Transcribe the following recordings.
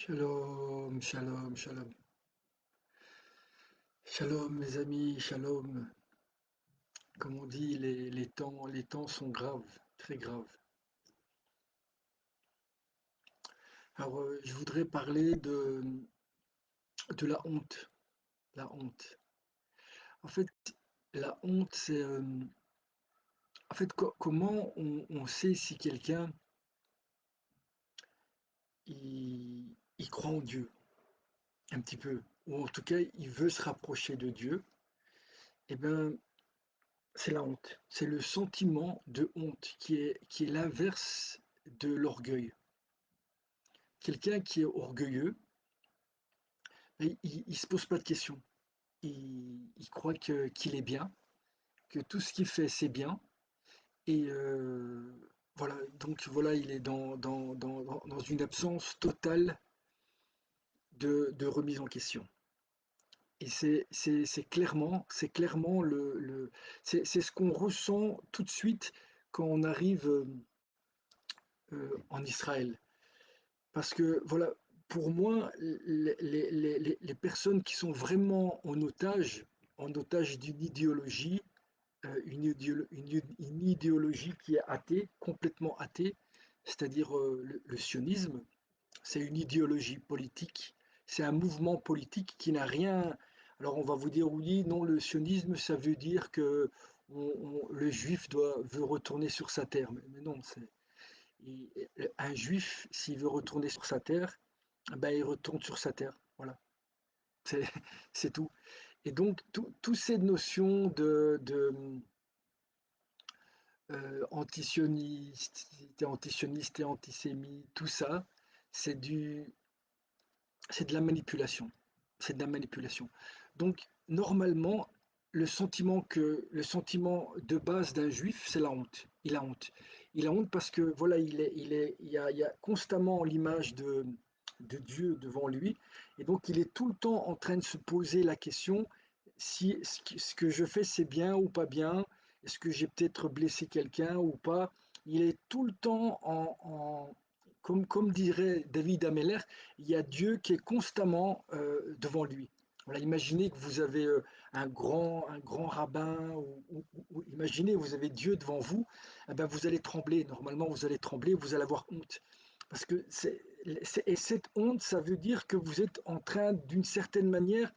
Shalom, shalom, shalom. Shalom mes amis, shalom. Comme on dit, les temps sont graves, très graves. Alors je voudrais parler de la honte. La honte. En fait, la honte, c'est en fait comment on sait si quelqu'un il croit en Dieu, un petit peu, ou en tout cas il veut se rapprocher de Dieu. Eh bien, c'est la honte. C'est le sentiment de honte qui est l'inverse de l'orgueil. Quelqu'un qui est orgueilleux, il se pose pas de questions. Il croit qu'il est bien, que tout ce qu'il fait, c'est bien. Et voilà, donc voilà, il est dans une absence totale de remise en question. Et c'est clairement c'est ce qu'on ressent tout de suite quand on arrive en Israël. Parce que, voilà, pour moi, les personnes qui sont vraiment en otage d'une idéologie, une idéologie qui est athée, complètement athée, c'est-à-dire le sionisme, c'est une idéologie politique, c'est un mouvement politique qui n'a rien. Alors on va vous dire oui, non, le sionisme, ça veut dire que le juif veut retourner sur sa terre. Mais non, un juif, s'il veut retourner sur sa terre, ben, il retourne sur sa terre. Voilà, c'est c'est tout. Et donc, toutes ces notions de antisioniste et antisémite, tout ça, c'est du, c'est de la manipulation. C'est de la manipulation. Donc, normalement, le sentiment de base d'un juif, c'est la honte. Il a honte. Il a honte parce que voilà, il y a constamment l'image de Dieu devant lui, et donc il est tout le temps en train de se poser la question si ce que je fais c'est bien ou pas bien, est-ce que j'ai peut-être blessé quelqu'un ou pas. Il est tout le temps comme dirait David Ameller, il y a Dieu qui est constamment devant lui. Voilà, imaginez que vous avez un grand rabbin, ou imaginez vous avez Dieu devant vous, eh ben vous allez trembler. Normalement, vous allez trembler, vous allez avoir honte. Parce que et cette honte, ça veut dire que vous êtes en train, d'une certaine manière,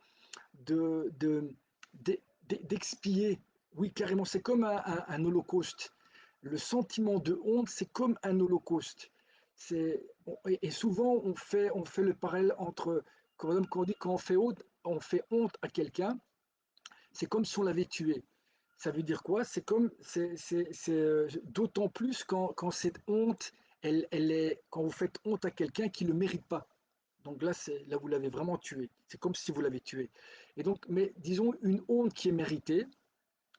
d'expier. Oui, carrément, c'est comme un holocauste. Le sentiment de honte, c'est comme un holocauste. Et souvent, on fait le parallèle entre, quand on dit quand on fait honte à quelqu'un, c'est comme si on l'avait tué. Ça veut dire quoi? C'est d'autant plus quand cette honte, quand vous faites honte à quelqu'un qui ne le mérite pas. Donc là, vous l'avez vraiment tué. C'est comme si vous l'avez tué. Et donc, mais disons une honte qui est méritée,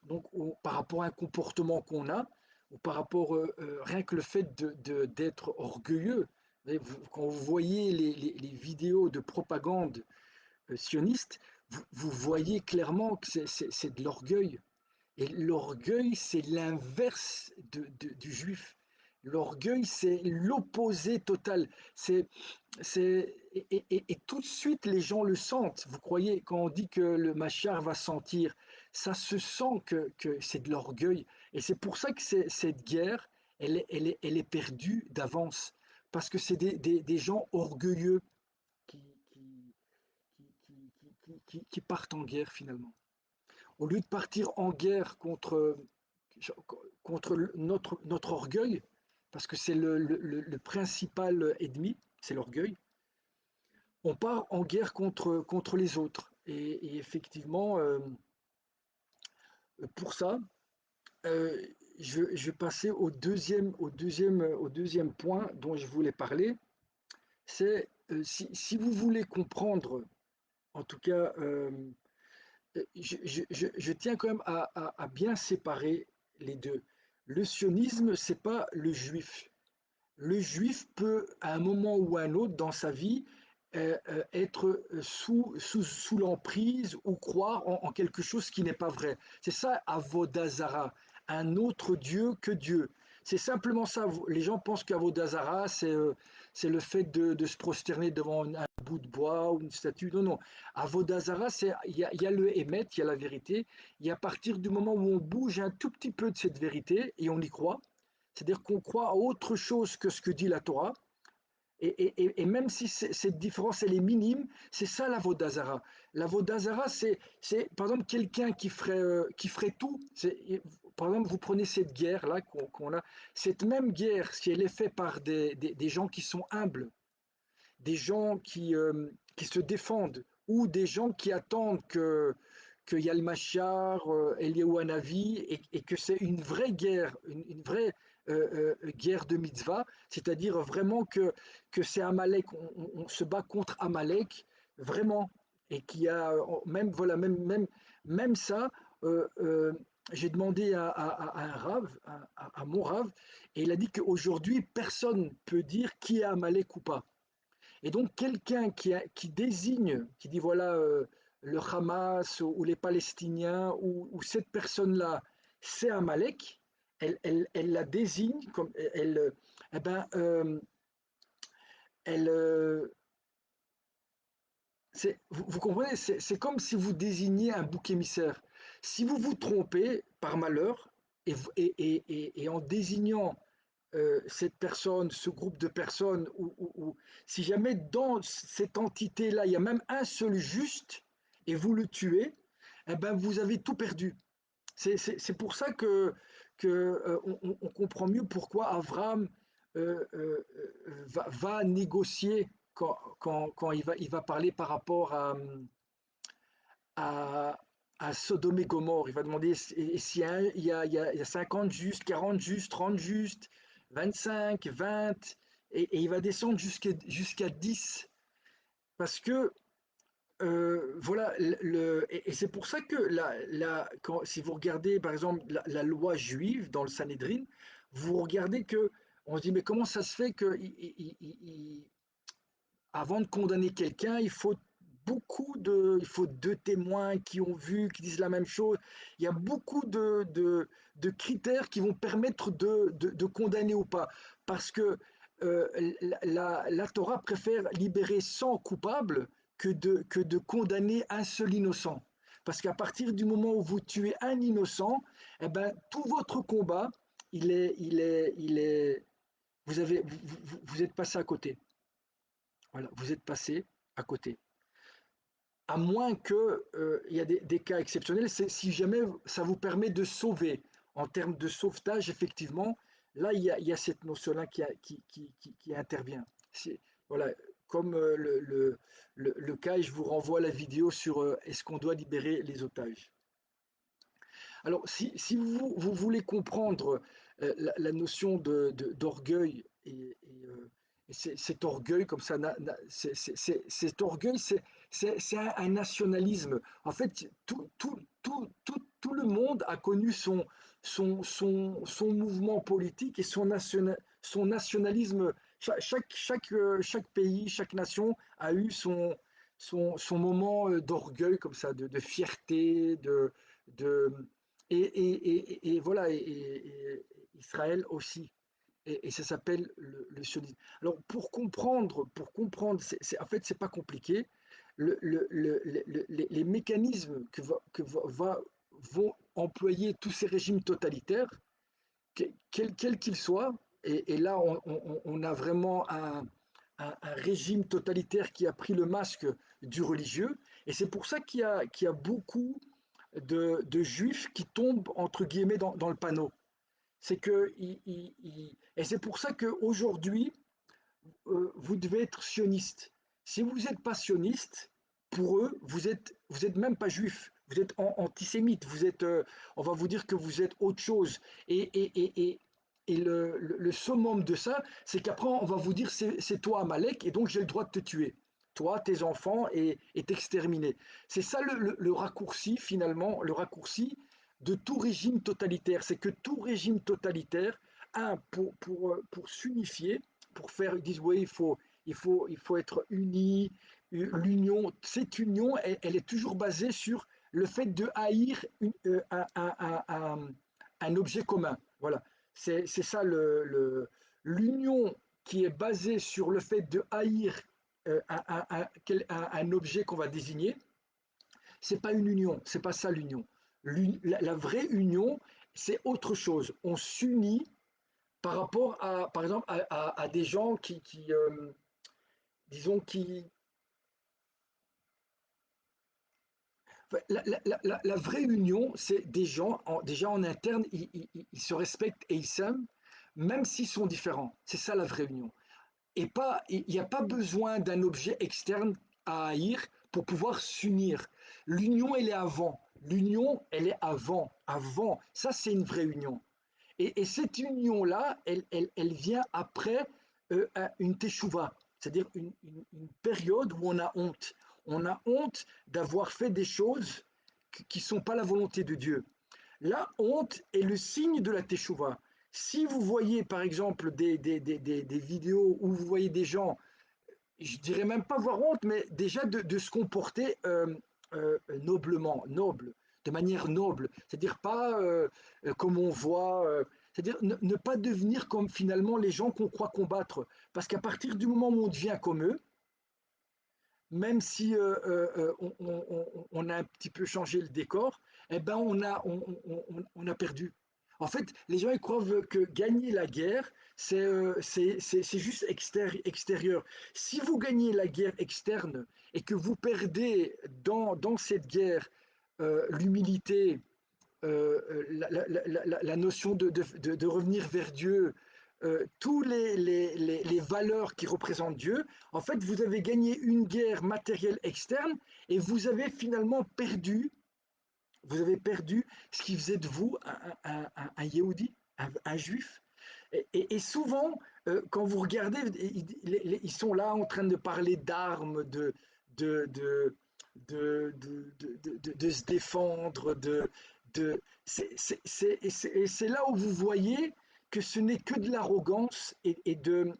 donc par rapport à un comportement qu'on a, ou par rapport rien que le fait d'être orgueilleux. Quand vous voyez les vidéos de propagande sioniste, vous voyez clairement que c'est de l'orgueil. Et l'orgueil, c'est l'inverse du juif. L'orgueil, c'est l'opposé total. Et tout de suite, les gens le sentent. Vous croyez, quand on dit que le machar va sentir, ça se sent que c'est de l'orgueil. Et c'est pour ça que cette guerre, elle est perdue d'avance. Parce que c'est des gens orgueilleux qui partent en guerre finalement. Au lieu de partir en guerre contre notre orgueil, parce que c'est le principal ennemi, c'est l'orgueil, on part en guerre contre les autres. Et effectivement, pour ça, euh, je vais passer au deuxième point dont je voulais parler. C'est si vous voulez comprendre, en tout cas, je tiens quand même à bien séparer les deux. Le sionisme, c'est pas le juif. Le juif peut, à un moment ou à un autre dans sa vie, être sous l'emprise ou croire en quelque chose qui n'est pas vrai. C'est ça, Avodazara, un autre Dieu que Dieu. C'est simplement ça. Les gens pensent qu'Avodazara, c'est le fait de se prosterner devant un bout de bois ou une statue. Non, non. Avodazara, il y a le émet, il y a la vérité. Et à partir du moment où on bouge un tout petit peu de cette vérité et on y croit, c'est-à-dire qu'on croit à autre chose que ce que dit la Torah, et même si cette différence elle est minime, c'est ça la Vodazara. La Vodazara, par exemple quelqu'un qui ferait tout. Par exemple, vous prenez cette guerre-là qu'on a, cette même guerre, si elle est faite par des gens qui sont humbles, des gens qui se défendent, ou des gens qui attendent qu'il y a le Machar, Eliyahu Hanavi, et que c'est une vraie guerre, une vraie guerre de mitzvah, c'est-à-dire vraiment que c'est Amalek, on se bat contre Amalek, vraiment, et qu'il y a même, voilà, même ça, euh, euh, j'ai demandé à un rave, à mon rave, et il a dit qu'aujourd'hui, personne ne peut dire qui est Amalek ou pas. Et donc quelqu'un qui désigne, qui dit voilà, le Hamas ou les Palestiniens ou cette personne-là, c'est Amalek, elle la désigne comme eh ben, elle, vous comprenez, c'est comme si vous désigniez un bouc émissaire. Si vous vous trompez par malheur et en désignant cette personne, ce groupe de personnes, ou si jamais dans cette entité-là, il y a même un seul juste et vous le tuez, eh ben vous avez tout perdu. C'est pour ça on comprend mieux pourquoi Avram va négocier quand il va parler par rapport à, à Sodome et Gomorre. Il va demander s'il y a, il y a 50 justes, 40 justes, 30 justes, 25, 20, et il va descendre jusqu'à 10. Parce que, voilà, et c'est pour ça que si vous regardez, par exemple, la loi juive dans le Sanhédrin, vous regardez que, on se dit, mais comment ça se fait que avant de condamner quelqu'un, il faut deux témoins qui ont vu, qui disent la même chose. Il y a beaucoup de critères qui vont permettre de condamner ou pas. Parce que la Torah préfère libérer 100 coupables que de condamner un seul innocent. Parce qu'à partir du moment où vous tuez un innocent, eh ben, tout votre combat, vous êtes passé à côté. Voilà, vous êtes passé à côté. À moins que il y a des cas exceptionnels, c'est si jamais ça vous permet de sauver. En termes de sauvetage, effectivement, là, il y a cette notion-là qui intervient. Voilà, comme le cas, et je vous renvoie à la vidéo sur est-ce qu'on doit libérer les otages. Alors, si vous voulez comprendre la notion d'orgueil et cet orgueil comme ça, cet orgueil, c'est un nationalisme. En fait, tout le monde a connu son mouvement politique et son nationalisme. Chaque pays, chaque nation a eu son moment d'orgueil comme ça, de fierté, de, et voilà, et Israël aussi. Et ça s'appelle le sionisme. Alors en fait, c'est pas compliqué. Les mécanismes vont employer tous ces régimes totalitaires, quels qu'ils soient, et là on a vraiment un régime totalitaire qui a pris le masque du religieux, et c'est pour ça qu'il y a beaucoup de juifs qui tombent entre guillemets dans le panneau. C'est que et c'est pour ça qu'aujourd'hui vous devez être sioniste. Si vous n'êtes pas sioniste, pour eux, vous êtes même pas juif. Vous êtes antisémite. On va vous dire que vous êtes autre chose. Et le summum de ça, c'est qu'après on va vous dire c'est toi Amalek et donc j'ai le droit de te tuer. Toi, tes enfants et t'exterminer. C'est ça le raccourci finalement, le raccourci de tout régime totalitaire. C'est que tout régime totalitaire, pour s'unifier, pour faire, ils disent oui, il faut être unis. Cette union, elle est toujours basée sur le fait de haïr un objet commun. Voilà. C'est ça l'union qui est basée sur le fait de haïr un objet qu'on va désigner. C'est pas une union, c'est pas ça l'union. La vraie union, c'est autre chose. On s'unit par rapport à, par exemple, à des gens disons, la vraie union, c'est des gens, déjà en interne, ils se respectent et ils s'aiment, même s'ils sont différents. C'est ça la vraie union. Et pas, il n'y a pas besoin d'un objet externe à haïr pour pouvoir s'unir. L'union, elle est avant. L'union, elle est avant. Avant. Ça, c'est une vraie union. Et cette union-là, elle vient après une teshuva, c'est-à-dire une période où on a honte. On a honte d'avoir fait des choses qui ne sont pas la volonté de Dieu. La honte est le signe de la teshuva. Si vous voyez par exemple des vidéos où vous voyez des gens, je dirais même pas avoir honte, mais déjà de se comporter noblement, noble, de manière noble, c'est-à-dire pas comme on voit, c'est-à-dire ne pas devenir comme finalement les gens qu'on croit combattre, parce qu'à partir du moment où on devient comme eux, même si on a un petit peu changé le décor, eh ben on a perdu. En fait, les gens ils croient que gagner la guerre, c'est juste extérieur. Si vous gagnez la guerre externe et que vous perdez dans cette guerre l'humilité, la notion de revenir vers Dieu, tous les valeurs qui représentent Dieu, en fait, vous avez gagné une guerre matérielle externe et vous avez perdu ce qui faisait de vous un Yehudi, un juif. Et souvent, quand vous regardez, ils sont là en train de parler d'armes, de, de, de se défendre, c'est là où vous voyez que ce n'est que de l'arrogance et de,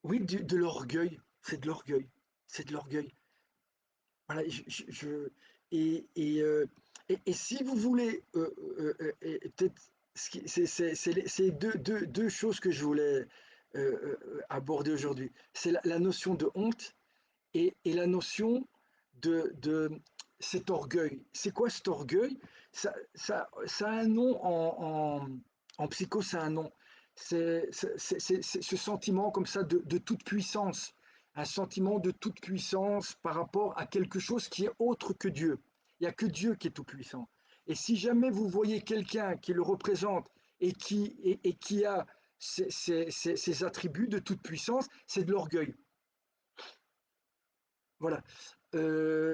oui, de l'orgueil. C'est de l'orgueil. C'est de l'orgueil. Voilà, et si vous voulez, peut-être, c'est deux choses que je voulais aborder aujourd'hui. C'est la notion de honte et la notion de cet orgueil. C'est quoi cet orgueil? Ça a un nom en psycho, ça a un nom. C'est ce sentiment comme ça de toute puissance, un sentiment de toute puissance par rapport à quelque chose qui est autre que Dieu. Il n'y a que Dieu qui est tout puissant. Et si jamais vous voyez quelqu'un qui le représente et qui a ces attributs de toute puissance, c'est de l'orgueil. Voilà.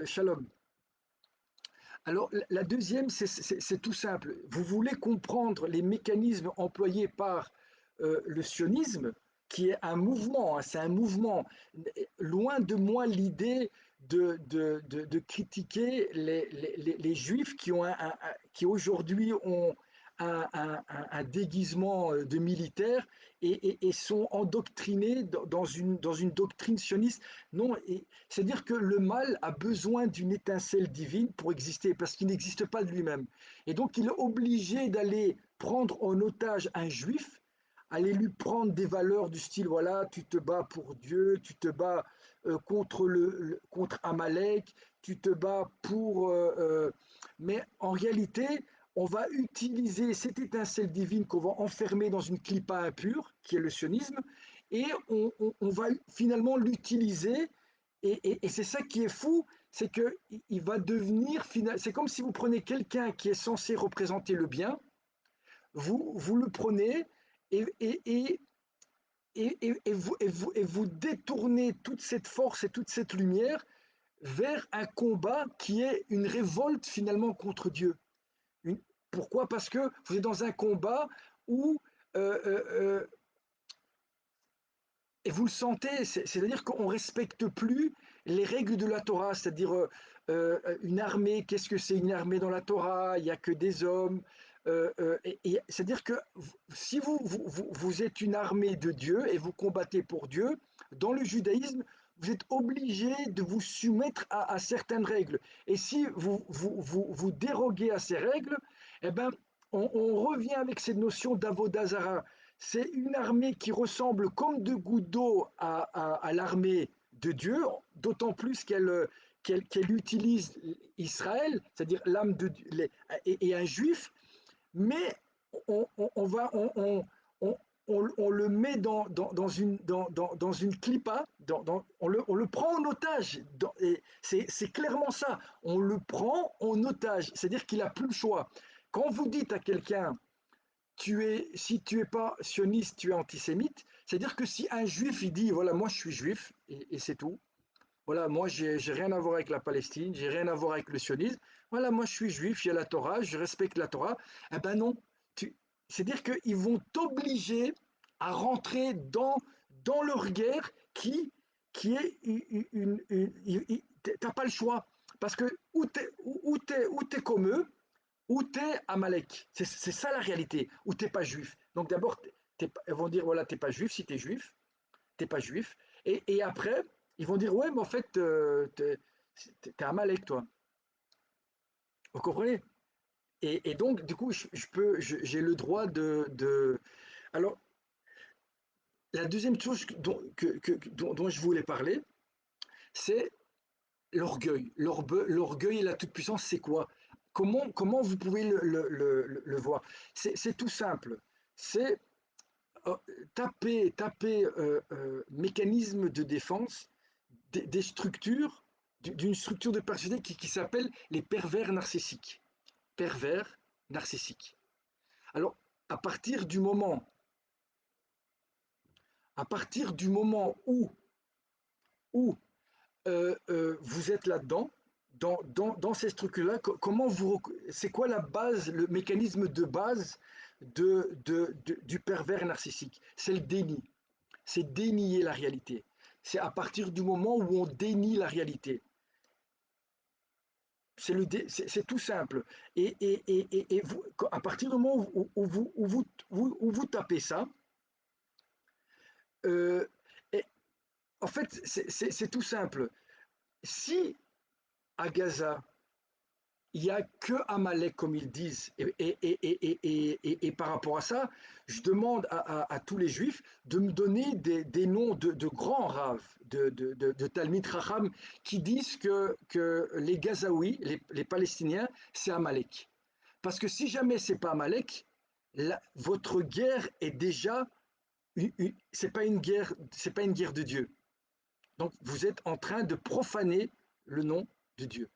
Shalom. Alors, la deuxième, c'est tout simple. Vous voulez comprendre les mécanismes employés par le sionisme, qui est un mouvement, hein, c'est un mouvement. Loin de moi l'idée de critiquer les juifs qui aujourd'hui ont un déguisement de militaire et sont endoctrinés dans une doctrine sioniste. Non, c'est-à-dire que le mal a besoin d'une étincelle divine pour exister, parce qu'il n'existe pas de lui-même. Et donc il est obligé d'aller prendre en otage un juif, aller lui prendre des valeurs du style, voilà, tu te bats pour Dieu, tu te bats contre Amalek, tu te bats pour... mais en réalité, on va utiliser cette étincelle divine qu'on va enfermer dans une clipa impure, qui est le sionisme, et on va finalement l'utiliser. Et c'est ça qui est fou, c'est qu'il va devenir, c'est comme si vous prenez quelqu'un qui est censé représenter le bien, vous le prenez et, et, et, et vous détournez toute cette force et toute cette lumière vers un combat qui est une révolte finalement contre Dieu. Une, pourquoi? Parce que vous êtes dans un combat où, euh, euh, euh, et vous le sentez, c'est-à-dire qu'on ne respecte plus les règles de la Torah, c'est-à-dire une armée, qu'est-ce que c'est une armée dans la Torah? Il n'y a que des hommes. C'est-à-dire que si vous êtes une armée de Dieu et vous combattez pour Dieu, dans le judaïsme, vous êtes obligé de vous soumettre à certaines règles. Et si vous déroguez à ces règles, Eh ben, on revient avec cette notion d'Avodazara. C'est une armée qui ressemble comme deux gouttes d'eau à l'armée de Dieu, d'autant plus qu'elle utilise Israël, c'est-à-dire l'âme et un juif, mais on va, on le met dans une clipa, on le prend en otage. C'est clairement ça. On le prend en otage, c'est-à-dire qu'il n'a plus le choix. Quand vous dites à quelqu'un, si tu es pas sioniste, tu es antisémite, c'est-à-dire que si un juif il dit, voilà, moi je suis juif, et c'est tout, voilà, moi j'ai rien à voir avec la Palestine, j'ai rien à voir avec le sionisme, voilà, moi je suis juif, il y a la Torah, je respecte la Torah, eh ben non, c'est-à-dire qu'ils vont t'obliger à rentrer dans leur guerre qui est t'as pas le choix, parce que ou t'es comme eux, ou t'es Amalek. C'est ça la réalité, ou t'es pas juif. Donc d'abord, ils vont dire, voilà, t'es pas juif si t'es pas juif. Et après, ils vont dire, ouais, mais en fait, t'es Amalek, toi. Vous comprenez? Et donc, du coup, j'ai le droit de. Alors, la deuxième chose dont je voulais parler, c'est l'orgueil. L'orgueil et la toute-puissance, c'est quoi? Comment vous pouvez le voir? C'est tout simple. C'est euh, taper mécanisme de défense des structures, d'une structure de personnalité qui s'appelle les pervers narcissiques. Pervers narcissiques. Alors, à partir du moment, à partir du moment où vous êtes là-dedans, dans ces structures-là, c'est quoi la base, le mécanisme de base du pervers narcissique? C'est le déni. C'est dénier la réalité. C'est à partir du moment où on dénie la réalité. C'est tout simple. Et vous, à partir du moment où vous tapez ça, euh, et, en fait, c'est tout simple. Si à Gaza, il n'y a que Amalek, comme ils disent. Et par rapport à ça, je demande à tous les juifs de me donner des noms de grands raves, de Talmid Racham, qui disent que les Gazaouis, les Palestiniens, c'est Amalek. Parce que si jamais c'est pas Amalek, votre guerre est déjà, c'est pas une guerre de Dieu. Donc vous êtes en train de profaner le nom de Dieu.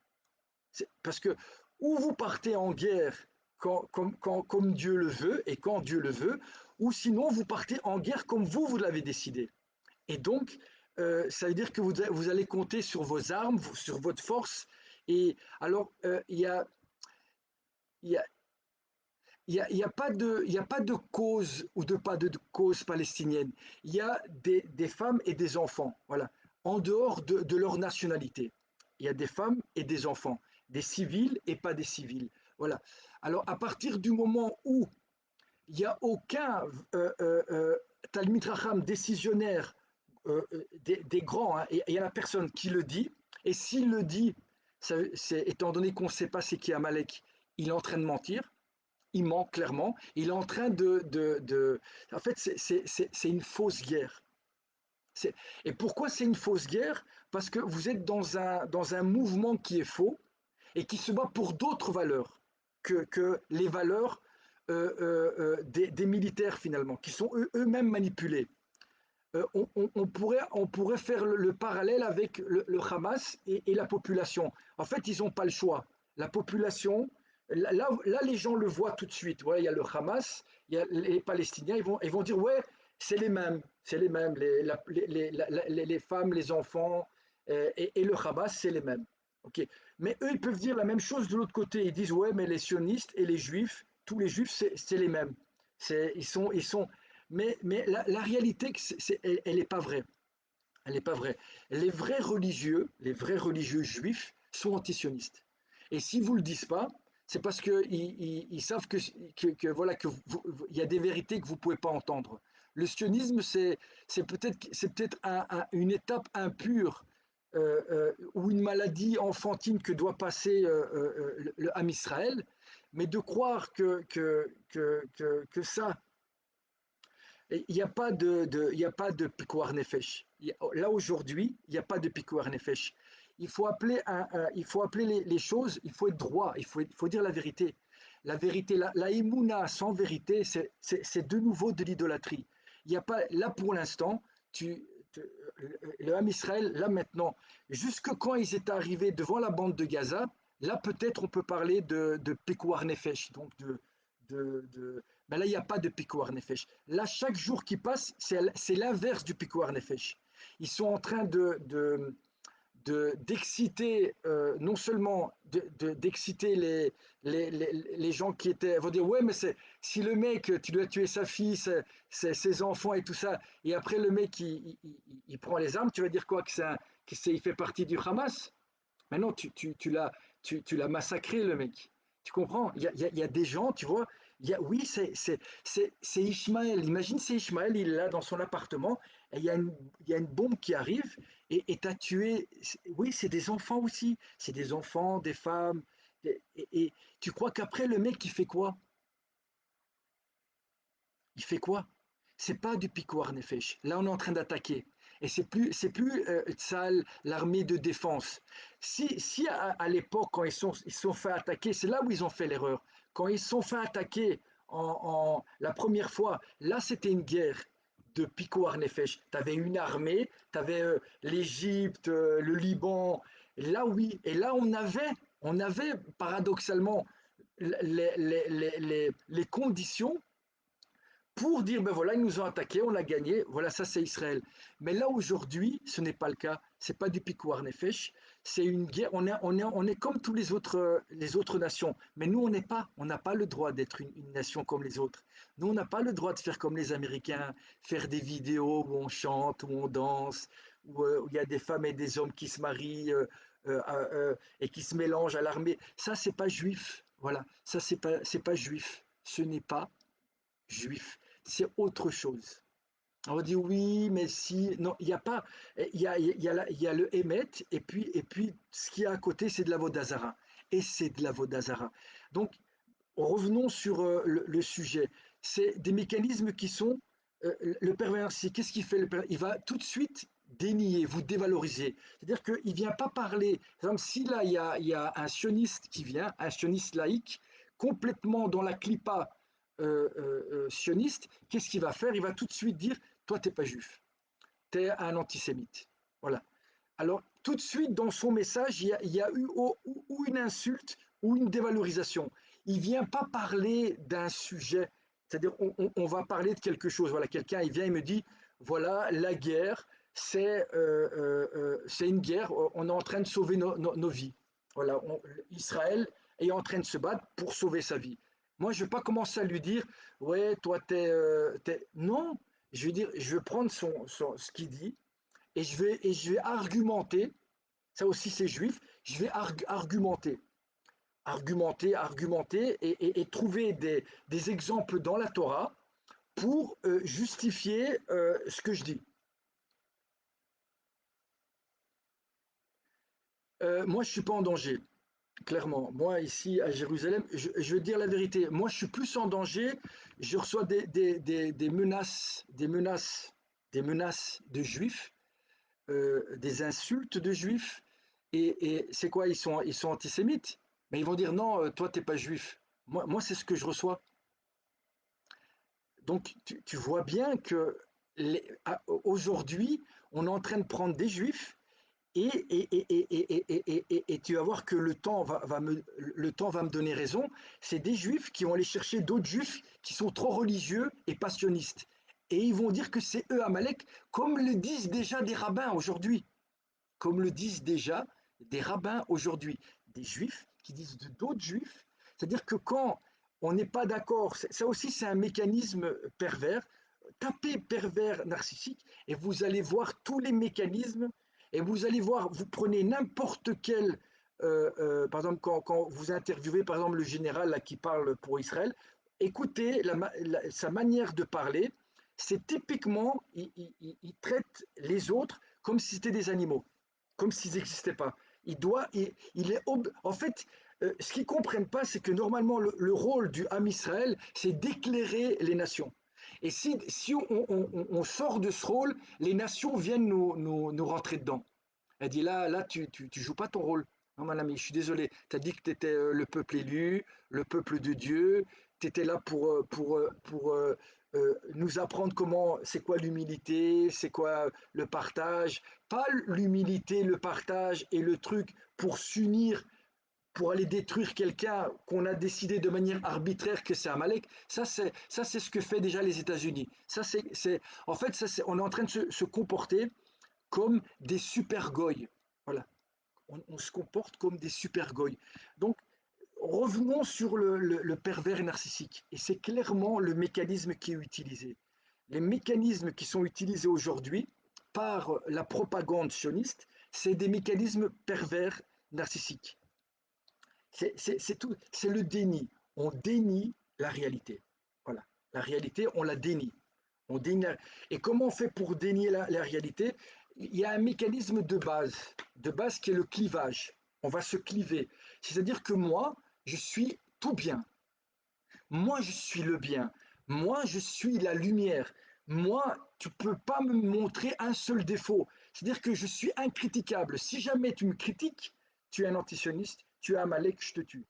Parce que ou vous partez en guerre comme Dieu le veut et quand Dieu le veut, ou sinon vous partez en guerre comme vous l'avez décidé. Et donc, ça veut dire que vous allez compter sur vos armes, sur votre force. Et alors, il y a, il y a pas de cause ou de pas de cause palestinienne. Il y a des femmes et des enfants, voilà, en dehors de leur nationalité. Il y a des femmes et des enfants, des civils et pas des civils. Voilà. Alors, à partir du moment où il n'y a aucun Talmid Racham décisionnaire des grands, hein, et il n'y a personne qui le dit, et s'il le dit, étant donné qu'on ne sait pas c'est qui Amalek, il est en train de mentir, il ment clairement. Il est en train En fait, c'est une fausse guerre. Et pourquoi c'est une fausse guerre? Parce que vous êtes dans un mouvement qui est faux et qui se bat pour d'autres valeurs que les valeurs des militaires finalement, qui sont eux-mêmes manipulés. On pourrait faire le parallèle avec le Hamas et la population. En fait, ils n'ont pas le choix. La population, là, les gens le voient tout de suite. Ouais, il y a le Hamas, il y a les Palestiniens, ils vont dire, ouais, c'est les mêmes, les femmes, les enfants et le Hamas, c'est les mêmes. Ok. Mais eux, ils peuvent dire la même chose de l'autre côté. Ils disent, ouais, mais les sionistes et les juifs, tous les juifs, c'est les mêmes. Ils sont, mais la réalité, elle n'est pas vraie. Elle n'est pas vraie. Les vrais religieux juifs sont antisionistes. Et s'ils ne vous le disent pas, c'est parce qu'ils savent voilà, il y a des vérités que vous ne pouvez pas entendre. Le sionisme, c'est peut-être une étape impure ou une maladie enfantine que doit passer le Ham Israël, Mais de croire que ça, il n'y a pas il y a pas de pikuar nefesh. Là aujourd'hui, il n'y a pas de pikuar nefesh. Il faut appeler les choses, il faut être droit, il faut dire la vérité. La vérité, la émouna sans vérité, c'est de nouveau de l'idolâtrie. Il y a pas, là pour l'instant, le Ham Israël, là maintenant, jusque quand ils étaient arrivés devant la bande de Gaza, là peut-être on peut parler de pekuar nefesh, donc mais là, il n'y a pas de pikuar nefesh. Là, chaque jour qui passe, c'est l'inverse du pikuar nefesh. Ils sont en train d'exciter, non seulement d'exciter les gens qui étaient, vont dire, ouais, mais si le mec, tu dois tuer sa fille, ses enfants et tout ça, et après le mec, il prend les armes, tu vas dire quoi, il fait partie du Hamas? Maintenant, tu l'as massacré, le mec. Tu comprends? Il y a des gens, tu vois, oui, c'est Ishmaël. Imagine, c'est Ishmaël, il est là dans son appartement, et il y a une bombe qui arrive, et t'as tué. Oui, c'est des enfants aussi. C'est des enfants, des femmes. Et tu crois qu'après, le mec, il fait quoi? Il fait quoi? C'est pas du Pikuar Nefesh. Là, on est en train d'attaquer. Et c'est plus Tzal, l'armée de défense. Si à l'époque, quand ils se sont fait attaquer, c'est là où ils ont fait l'erreur. Quand ils se sont fait attaquer la première fois, là, c'était une guerre de Pikuar Nefesh. Tu avais une armée, tu avais l'Égypte, le Liban. Là, oui. Et là, on avait paradoxalement les conditions pour dire, ben voilà, ils nous ont attaqué, on a gagné, voilà, ça c'est Israël. Mais là aujourd'hui, ce n'est pas le cas, c'est pas du pikuar nefesh, c'est une guerre, on est comme tous les autres nations, mais nous on n'a pas le droit d'être une nation comme les autres. Nous on n'a pas le droit de faire comme les Américains, faire des vidéos où on chante, où on danse, où il y a des femmes et des hommes qui se marient et qui se mélangent à l'armée. Ça c'est pas juif, voilà, ça c'est pas juif, ce n'est pas juif, c'est autre chose. On dit oui, mais si, non, il n'y a pas, il y a le Hémet, et puis ce qu'il y a à côté, c'est de la Vodazara. Et c'est de la Vodazara. Donc, revenons sur le sujet. C'est des mécanismes qui sont, le pervers narcissique, qu'est-ce qu'il fait le pervers? Il va tout de suite dénier, vous dévaloriser. C'est-à-dire qu'il ne vient pas parler, par exemple, si là, il y a un sioniste qui vient, un sioniste laïque, complètement dans la clipa sioniste, qu'est-ce qu'il va faire? Il va tout de suite dire, toi, tu n'es pas juif, tu es un antisémite. Voilà. Alors, tout de suite, dans son message, il y a eu ou une insulte ou une dévalorisation. Il ne vient pas parler d'un sujet, c'est-à-dire on va parler de quelque chose. Voilà, quelqu'un, il vient et me dit, voilà, la guerre, c'est une guerre, on est en train de sauver nos vies. Voilà, Israël est en train de se battre pour sauver sa vie. Moi, je ne vais pas commencer à lui dire, ouais, toi, Non, je vais dire, je vais prendre ce qu'il dit, et je vais argumenter, ça aussi c'est juif, je vais argumenter et trouver des exemples dans la Torah pour justifier ce que je dis. Moi, je ne suis pas en danger, clairement. Moi, ici à Jérusalem, je veux dire la vérité. Moi, je suis plus en danger. Je reçois des menaces de juifs, des insultes de juifs. Et c'est quoi? Ils sont antisémites. Mais ils vont dire non, toi, t'es pas juif. Moi c'est ce que je reçois. Donc, tu vois bien que aujourd'hui, on est en train de prendre des juifs et tu vas voir que le temps va me donner raison. C'est des juifs qui vont aller chercher d'autres juifs qui sont trop religieux et passionnistes. Et ils vont dire que c'est eux Amalek, comme le disent déjà des rabbins aujourd'hui. Comme le disent déjà des rabbins aujourd'hui, des juifs qui disent d'autres juifs. C'est-à-dire que quand on n'est pas d'accord, ça aussi c'est un mécanisme pervers. Tapez pervers narcissique et vous allez voir tous les mécanismes et vous allez voir, vous prenez n'importe quel, par exemple quand vous interviewez par exemple le général là, qui parle pour Israël, écoutez sa manière de parler, c'est typiquement, il traite les autres comme si c'était des animaux comme s'ils n'existaient pas. Il est en fait, ce qu'ils ne comprennent pas, c'est que normalement, le rôle du Ham Israël, c'est d'éclairer les nations. Et si on sort de ce rôle, les nations viennent nous rentrer dedans. Elle dit là, tu joues pas ton rôle. Non, mon ami, je suis désolé. Tu as dit que tu étais le peuple élu, le peuple de Dieu. Tu étais là pour nous apprendre comment, c'est quoi l'humilité, c'est quoi le partage. Pas l'humilité, le partage et le truc pour s'unir, pour aller détruire quelqu'un qu'on a décidé de manière arbitraire que c'est Amalek. Ça, c'est ce que fait déjà les États-Unis. En fait, on est en train de se comporter comme des super goy. Voilà, on se comporte comme des super goy. Donc, revenons sur le pervers narcissique. Et c'est clairement le mécanisme qui est utilisé. Les mécanismes qui sont utilisés aujourd'hui par la propagande sioniste, c'est des mécanismes pervers narcissiques. C'est tout, c'est le déni. On dénie la réalité. Voilà, la réalité, on la dénie. On dénie Et comment on fait pour dénier la réalité? Il y a un mécanisme de base qui est le clivage. On va se cliver. C'est-à-dire que moi, je suis tout bien. Moi, je suis le bien. Moi, je suis la lumière. Moi, tu peux pas me montrer un seul défaut. C'est-à-dire que je suis incritiquable. Si jamais tu me critiques, tu es un antisioniste, tu es un Amalek, je te tue.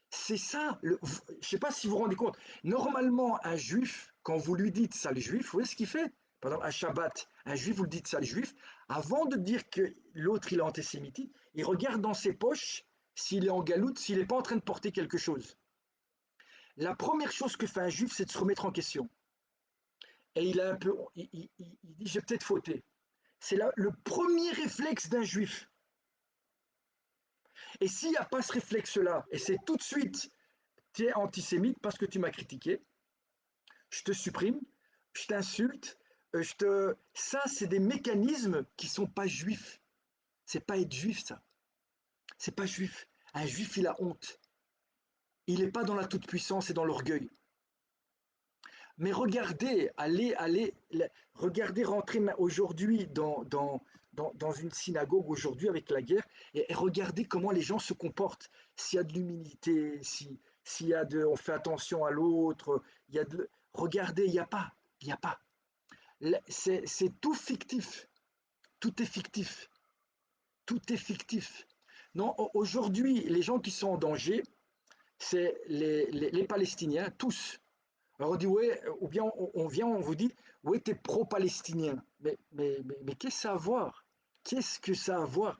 C'est ça, je ne sais pas si vous vous rendez compte. Normalement, un juif, quand vous lui dites sale juif, vous voyez ce qu'il fait? Par exemple, un Shabbat, un juif, vous le dites sale juif, avant de dire que l'autre il est antisémite, il regarde dans ses poches s'il est en galoute, s'il n'est pas en train de porter quelque chose. La première chose que fait un juif, c'est de se remettre en question. Et il a un peu, il dit j'ai peut-être fauté. C'est le premier réflexe d'un juif. Et s'il n'y a pas ce réflexe-là, et c'est tout de suite, tu es antisémite parce que tu m'as critiqué, je te supprime, je t'insulte, ça, c'est des mécanismes qui sont pas juifs. C'est pas être juif, ça. C'est pas juif. Un juif, il a honte. Il n'est pas dans la toute-puissance et dans l'orgueil. Mais regardez, regardez rentrer aujourd'hui dans une synagogue aujourd'hui avec la guerre et regardez comment les gens se comportent. S'il y a de l'humilité, s'il y a on fait attention à l'autre, regardez, il n'y a pas, il n'y a pas. C'est tout fictif, tout est fictif, tout est fictif. Non, aujourd'hui, les gens qui sont en danger, c'est les Palestiniens, tous. Alors on dit, ouais, ou bien on vient, on vous dit, ouais, t'es pro-palestinien. Mais qu'est-ce que ça a à voir? Qu'est-ce que ça a à voir?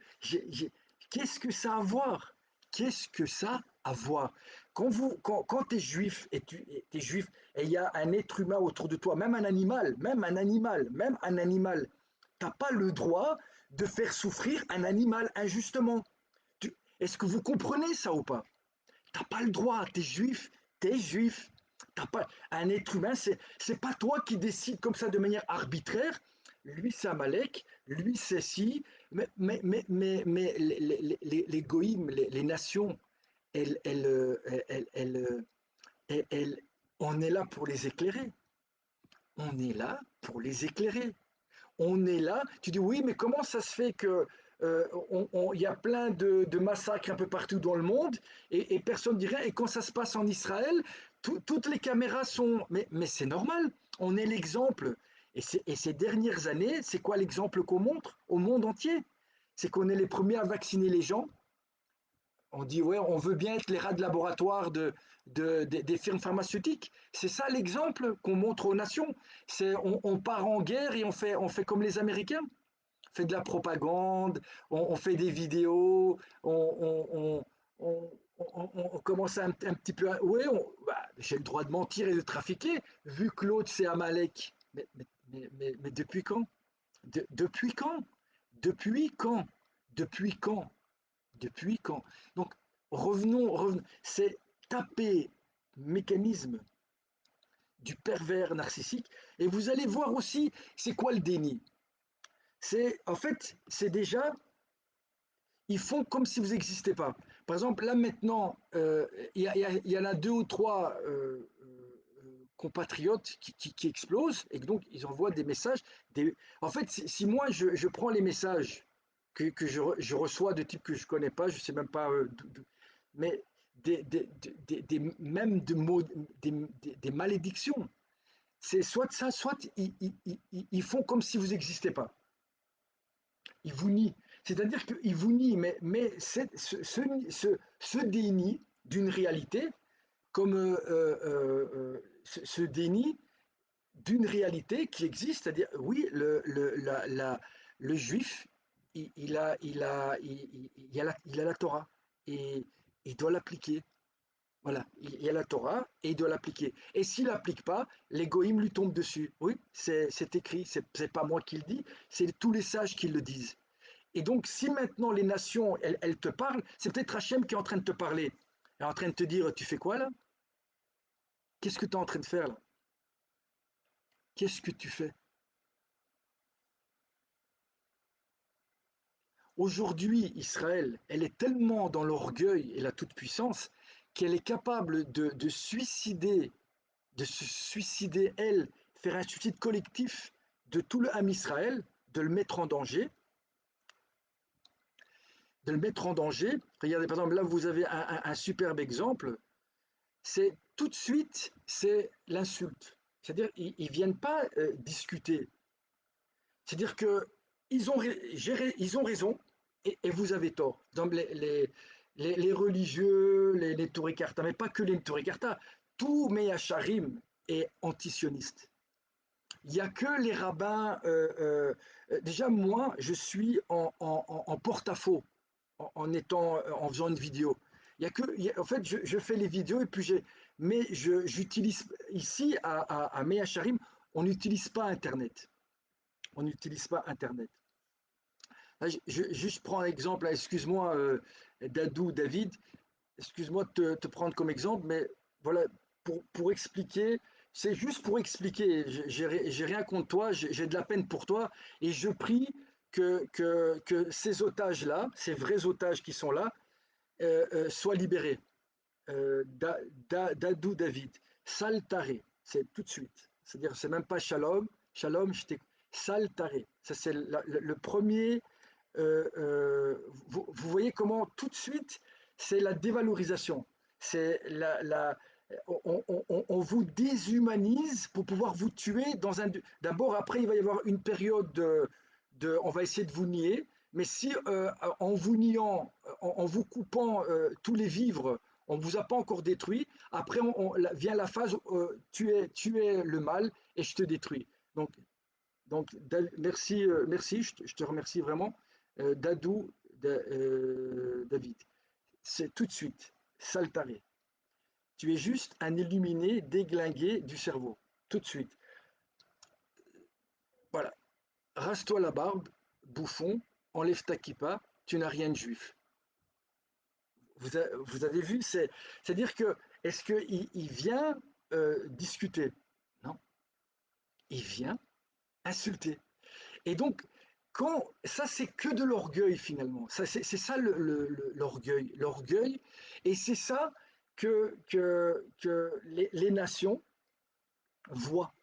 Qu'est-ce que ça a à voir? Qu'est-ce que ça a à voir? Quand tu es juif et t'es juif et il y a un être humain autour de toi, même un animal, t'as pas le droit de faire souffrir un animal injustement. Est-ce que vous comprenez ça ou pas? T'as pas le droit, t'es juif. T'as pas un être humain, c'est pas toi qui décides comme ça de manière arbitraire. Lui c'est Amalek, lui c'est si, mais les goïms, les nations, elles, elles, elles, elles, elles, on est là pour les éclairer. On est là pour les éclairer. On est là. Tu dis oui, mais comment ça se fait que il y a plein de massacres un peu partout dans le monde et personne ne dit rien. Et quand ça se passe en Israël, toutes les caméras sont. Mais c'est normal. On est l'exemple. Et ces dernières années, c'est quoi l'exemple qu'on montre au monde entier? C'est qu'on est les premiers à vacciner les gens. On dit, ouais, on veut bien être les rats de laboratoire des firmes pharmaceutiques. C'est ça l'exemple qu'on montre aux nations. On part en guerre et on fait comme les Américains. On fait de la propagande, on fait des vidéos, on commence un petit peu à. Oui, j'ai le droit de mentir et de trafiquer, vu que l'autre c'est Amalek. Mais depuis quand? Depuis quand? Depuis quand? Depuis quand? Depuis quand? Donc, revenons, c'est taper mécanisme du pervers narcissique, et vous allez voir aussi, c'est quoi le déni? En fait, c'est déjà, ils font comme si vous n'existez pas. Par exemple, là maintenant, y en a deux ou trois compatriotes qui explosent, et donc ils envoient des messages. En fait, si moi je prends les messages que je reçois de type que je ne connais pas, je ne sais même pas mais même des malédictions. C'est soit ça, soit ils font comme si vous n'existez pas. Ils vous nient. C'est-à-dire qu'ils vous nient, mais ce déni d'une réalité, comme ce déni d'une réalité qui existe, c'est-à-dire, oui, le juif, il a la Torah et il doit l'appliquer. Voilà, il y a la Torah et il doit l'appliquer. Et s'il l'applique pas, les goïms lui tombent dessus. Oui, c'est écrit, c'est pas moi qui le dis, c'est tous les sages qui le disent. Et donc, si maintenant les nations, elles te parlent, c'est peut-être Hachem qui est en train de te parler. Elle est en train de te dire, tu fais quoi là? Qu'est-ce que tu es en train de faire là? Qu'est-ce que tu fais? Aujourd'hui, Israël, elle est tellement dans l'orgueil et la toute-puissance qu'elle est capable de se suicider, elle, faire un suicide collectif de tout le Ham Israël, de le mettre en danger, de le mettre en danger. Regardez, par exemple, là, vous avez un superbe exemple. C'est tout de suite, c'est l'insulte. C'est-à-dire, ils ne viennent pas discuter. C'est-à-dire que ils ont raison et vous avez tort. Donc, les religieux, les Touricarta, mais pas que les Touricarta, tout Meyacharim est antisioniste. Il n'y a que les rabbins. Déjà, moi, je suis en porte-à-faux en faisant une vidéo. Il y a que, en fait, je fais les vidéos et puis mais j'utilise ici à Meyacharim, on n'utilise pas Internet. On n'utilise pas Internet. Là, juste prends un exemple, excuse-moi, Dadou, David, excuse-moi de te prendre comme exemple, mais voilà, pour expliquer, c'est juste pour expliquer, j'ai rien contre toi, j'ai de la peine pour toi, et je prie que ces otages-là, ces vrais otages qui sont là, soient libérés. Dadou David, Saltaré, c'est tout de suite. C'est-à-dire, c'est même pas Shalom, Shalom, Saltaré. Ça, c'est le premier. Vous voyez comment tout de suite, c'est la dévalorisation. C'est on vous déshumanise pour pouvoir vous tuer dans un. D'abord, après, il va y avoir une période on va essayer de vous nier. Mais si en vous niant, en vous coupant tous les vivres, on ne vous a pas encore détruit, après vient la phase tu es le mal et je te détruis. Donc merci, merci, je te remercie vraiment, Dadou, David. C'est tout de suite, Saltaré. Tu es juste un illuminé déglingué du cerveau. Tout de suite. Voilà. Rase-toi la barbe, bouffon, enlève ta kippa, tu n'as rien de juif. Vous avez vu, c'est-à-dire que, est-ce qu'il vient discuter? Non, il vient insulter. Et donc, ça, c'est que de l'orgueil finalement. C'est ça l'orgueil. L'orgueil. Et c'est ça que les nations voient.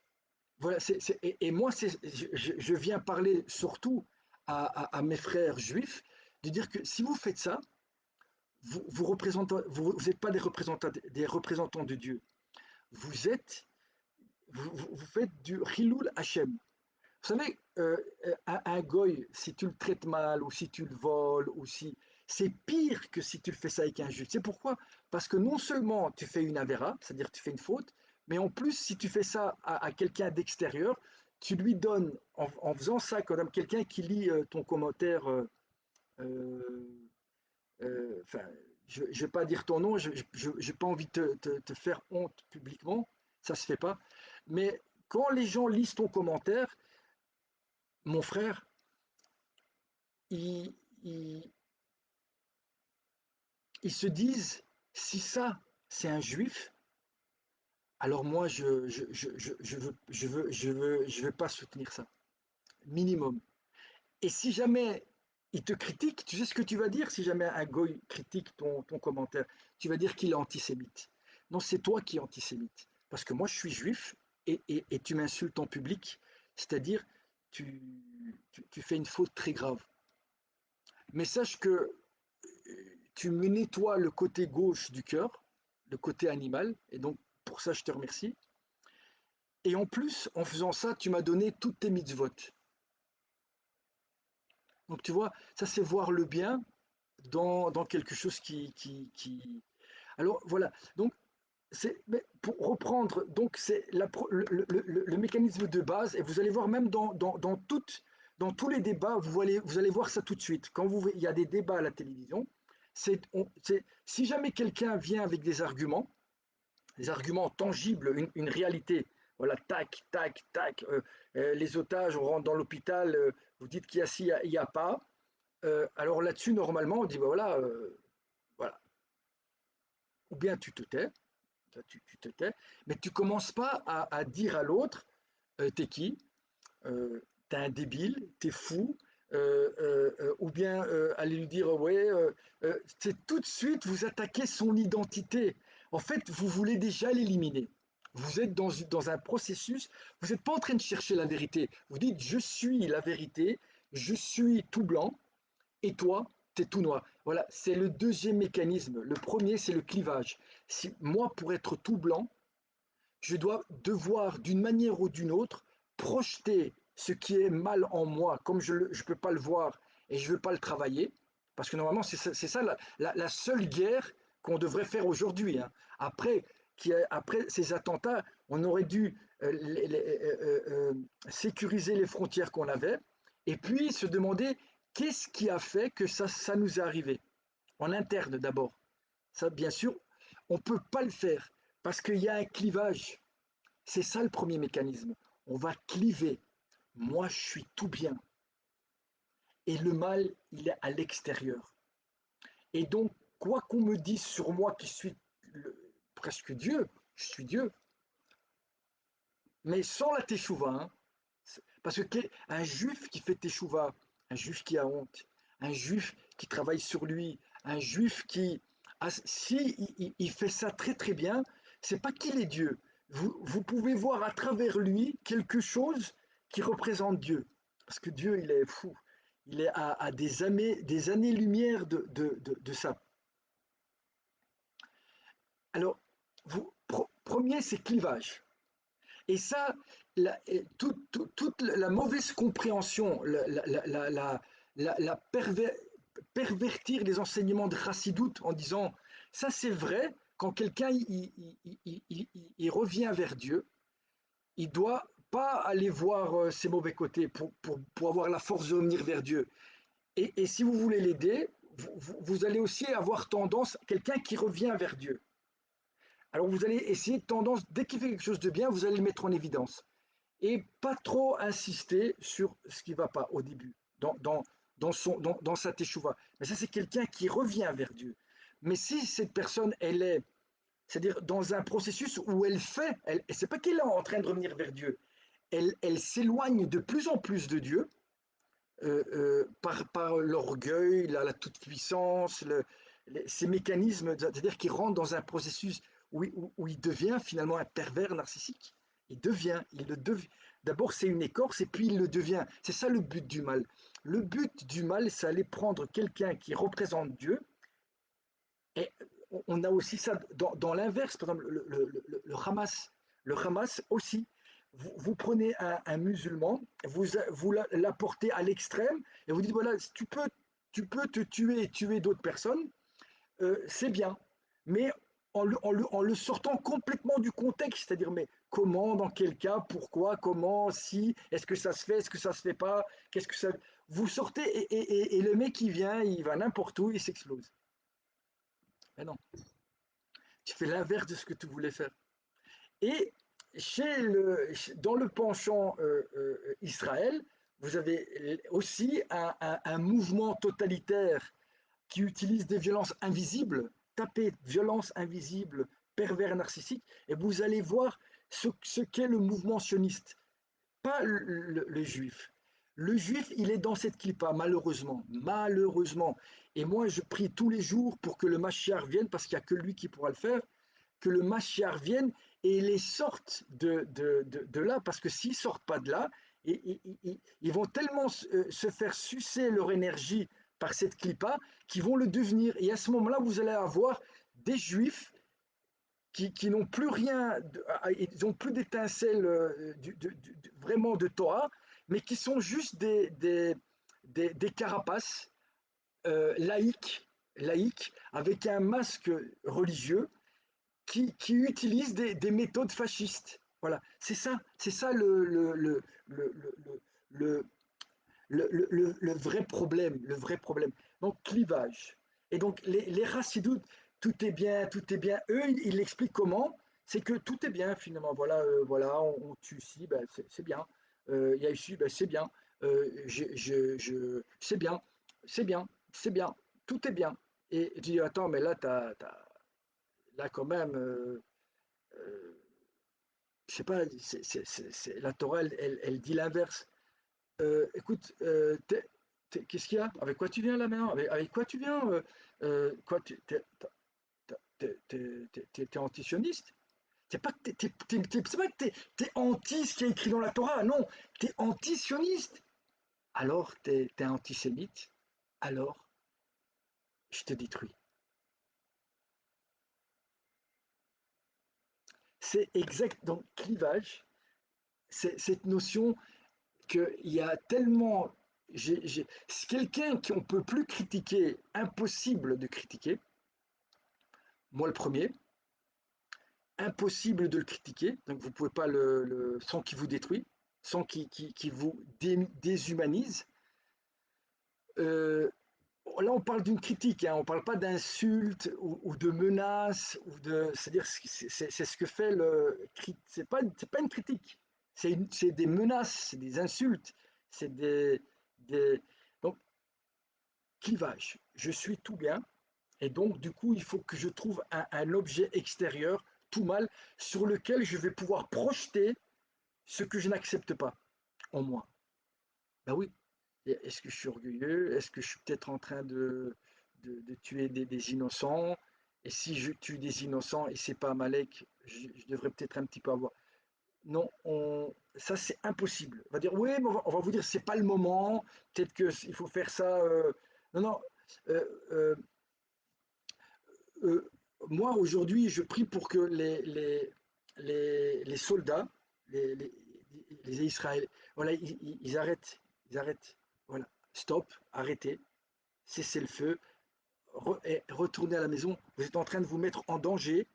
Voilà, et moi, je viens parler surtout à mes frères juifs de dire que si vous faites ça, vous n'êtes pas des représentants de Dieu. Vous êtes, vous faites du Hiloul Hachem. Vous savez, un goy, si tu le traites mal, ou si tu le voles, ou si. C'est pire que si tu le fais ça avec un juif. C'est pourquoi? Parce que non seulement tu fais une avéra, c'est-à-dire tu fais une faute, mais en plus, si tu fais ça à quelqu'un d'extérieur, tu lui donnes, en faisant ça, comme quelqu'un qui lit ton commentaire, euh, enfin, je ne vais pas dire ton nom, je n'ai pas envie de te faire honte publiquement, ça ne se fait pas. Mais quand les gens lisent ton commentaire, mon frère, ils, ils, ils se disent, si ça, c'est un juif, alors moi, je veux pas soutenir ça, minimum. Et si jamais il te critique, tu sais ce que tu vas dire si jamais un goy critique ton commentaire? Tu vas dire qu'il est antisémite. Non, c'est toi qui es antisémite. Parce que moi, je suis juif et tu m'insultes en public, c'est-à-dire tu fais une faute très grave. Mais sache que tu me nettoies le côté gauche du cœur, le côté animal, et donc pour ça je te remercie. Et en plus, en faisant ça, tu m'as donné toutes tes mitzvot. Donc tu vois, ça c'est voir le bien dans quelque chose qui... Alors voilà, donc pour reprendre, donc c'est le mécanisme de base, et vous allez voir même dans tous les débats, vous allez voir ça tout de suite. Quand il y a des débats à la télévision, si jamais quelqu'un vient avec des arguments tangibles, une réalité, voilà, tac, tac, tac, les otages, on rentre dans l'hôpital, vous dites qu'il y a ci, il n'y a pas, alors là-dessus, normalement, on dit, bah, voilà, voilà, ou bien tu te tais, tu te tais, mais tu commences pas à dire à l'autre, t'es qui, t'es un débile, t'es fou, ou bien aller lui dire ouais, c'est tout de suite vous attaquez son identité. En fait, vous voulez déjà l'éliminer. Vous êtes dans un processus, vous n'êtes pas en train de chercher la vérité. Vous dites je suis la vérité, je suis tout blanc, et toi, tu es tout noir. Voilà, c'est le deuxième mécanisme. Le premier, c'est le clivage. Si moi, pour être tout blanc, je dois devoir, d'une manière ou d'une autre, projeter ce qui est mal en moi, comme je ne peux pas le voir et je ne veux pas le travailler, parce que normalement, c'est ça la seule guerre qu'on devrait faire aujourd'hui. Hein. Après, après ces attentats, on aurait dû sécuriser les frontières qu'on avait, et puis se demander qu'est-ce qui a fait que ça nous est arrivé, en interne d'abord. Ça, bien sûr, on ne peut pas le faire, parce qu'il y a un clivage. C'est ça le premier mécanisme. On va cliver. Moi, je suis tout bien. Et le mal, il est à l'extérieur. Et donc, quoi qu'on me dise sur moi qui suis presque Dieu, je suis Dieu, mais sans la teshuva. Hein, parce qu'un juif qui fait teshuva, un juif qui a honte, un juif qui travaille sur lui, un juif qui... Si il fait ça très très bien, c'est pas qu'il est Dieu. Vous pouvez voir à travers lui quelque chose qui représente Dieu. Parce que Dieu, il est fou. Il est à des années-lumière de ça. Alors, premier, c'est clivage. Et ça, toute la mauvaise compréhension, la pervertir les enseignements de Chassidoute en disant ça c'est vrai, quand quelqu'un il revient vers Dieu, il doit pas aller voir ses mauvais côtés pour avoir la force de revenir vers Dieu. Et si vous voulez l'aider, vous allez aussi avoir tendance, quelqu'un qui revient vers Dieu. Alors vous allez essayer de tendance, dès qu'il fait quelque chose de bien, vous allez le mettre en évidence et pas trop insister sur ce qui ne va pas au début, dans sa teshuva. Mais ça, c'est quelqu'un qui revient vers Dieu. Mais si cette personne, elle est, c'est-à-dire dans un processus où elle fait, c'est pas qu'elle est en train de revenir vers Dieu, elle s'éloigne de plus en plus de Dieu par l'orgueil, la toute-puissance, ces mécanismes, c'est-à-dire qu'il rentre dans un processus où il devient finalement un pervers narcissique. Il le devient. D'abord, c'est une écorce et puis il le devient. C'est ça le but du mal. Le but du mal, c'est aller prendre quelqu'un qui représente Dieu. Et on a aussi ça dans l'inverse, par exemple, le Hamas. Le Hamas aussi. Vous prenez un musulman, vous l'apportez à l'extrême et vous dites voilà, tu peux te tuer et tuer d'autres personnes, c'est bien. Mais en le sortant complètement du contexte, c'est-à-dire mais comment, dans quel cas, pourquoi, comment, si, est-ce que ça se fait, est-ce que ça se fait pas, qu'est-ce que ça... Vous sortez et le mec il vient, il va n'importe où, il s'explose. Mais non, tu fais l'inverse de ce que tu voulais faire. Et dans le penchant Israël, vous avez aussi un mouvement totalitaire qui utilise des violences invisibles. Tapez violence invisible, pervers narcissique, et vous allez voir ce qu'est le mouvement sioniste. Pas le juif. Le juif, il est dans cette clipa, malheureusement. Malheureusement. Et moi, je prie tous les jours pour que le Mashiach vienne, parce qu'il n'y a que lui qui pourra le faire, que le Mashiach vienne et les sorte de là, parce que s'ils ne sortent pas de là, ils vont tellement se faire sucer leur énergie par cette clipa qui vont le devenir. Et à ce moment-là, vous allez avoir des juifs qui n'ont plus rien, ils n'ont plus d'étincelles vraiment de Torah, mais qui sont juste des carapaces laïques, avec un masque religieux qui utilisent des méthodes fascistes. Voilà, c'est ça le, le vrai problème, le vrai problème. Donc, clivage. Et donc, les racidoutes, tout est bien. Eux, ils l'expliquent comment? C'est que tout est bien, finalement. Voilà, voilà on tue ici, ben, c'est bien. Il y a ici, ben, c'est bien. C'est bien, c'est bien, c'est bien. Tout est bien. Et tu dis, attends, mais là, là quand même, je sais pas, la Torah, elle dit l'inverse. Écoute, qu'est-ce qu'il y a? Avec quoi tu viens là maintenant? Avec quoi tu viens? Quoi, t'es antisioniste? C'est pas que c'est pas que t'es anti ce qui est écrit dans la Torah, non, t'es antisioniste. Alors t'es antisémite, alors je te détruis. C'est exact, donc clivage, c'est cette notion qu'il y a tellement. C'est quelqu'un qu'on ne peut plus critiquer, impossible de critiquer, moi le premier, impossible de le critiquer, donc vous ne pouvez pas sans qu'il vous détruit, sans qu'il vous déshumanise. Euh, Là, on parle d'une critique, hein, on ne parle pas d'insultes ou de menaces, c'est-à-dire c'est ce que fait le. C'est pas une critique, c'est des menaces, c'est des insultes, c'est des. Donc, clivage. Je suis tout bien, et donc, du coup, il faut que je trouve un objet extérieur, tout mal, sur lequel je vais pouvoir projeter ce que je n'accepte pas en moi. Ben oui. Est-ce que je suis orgueilleux? Est-ce que je suis peut-être en train de tuer des innocents? Et si je tue des innocents et c'est pas Amalek, je devrais peut-être un petit peu avoir. Non, ça c'est impossible. On va dire oui, mais on va vous dire c'est pas le moment. Peut-être qu'il faut faire ça. Non, non. euh, euh, euh, Moi aujourd'hui, je prie pour que les soldats, les, les, les Israéliens, voilà, ils arrêtent, ils arrêtent. Voilà, stop, arrêtez, cessez le feu, et retournez à la maison. Vous êtes en train de vous mettre en danger,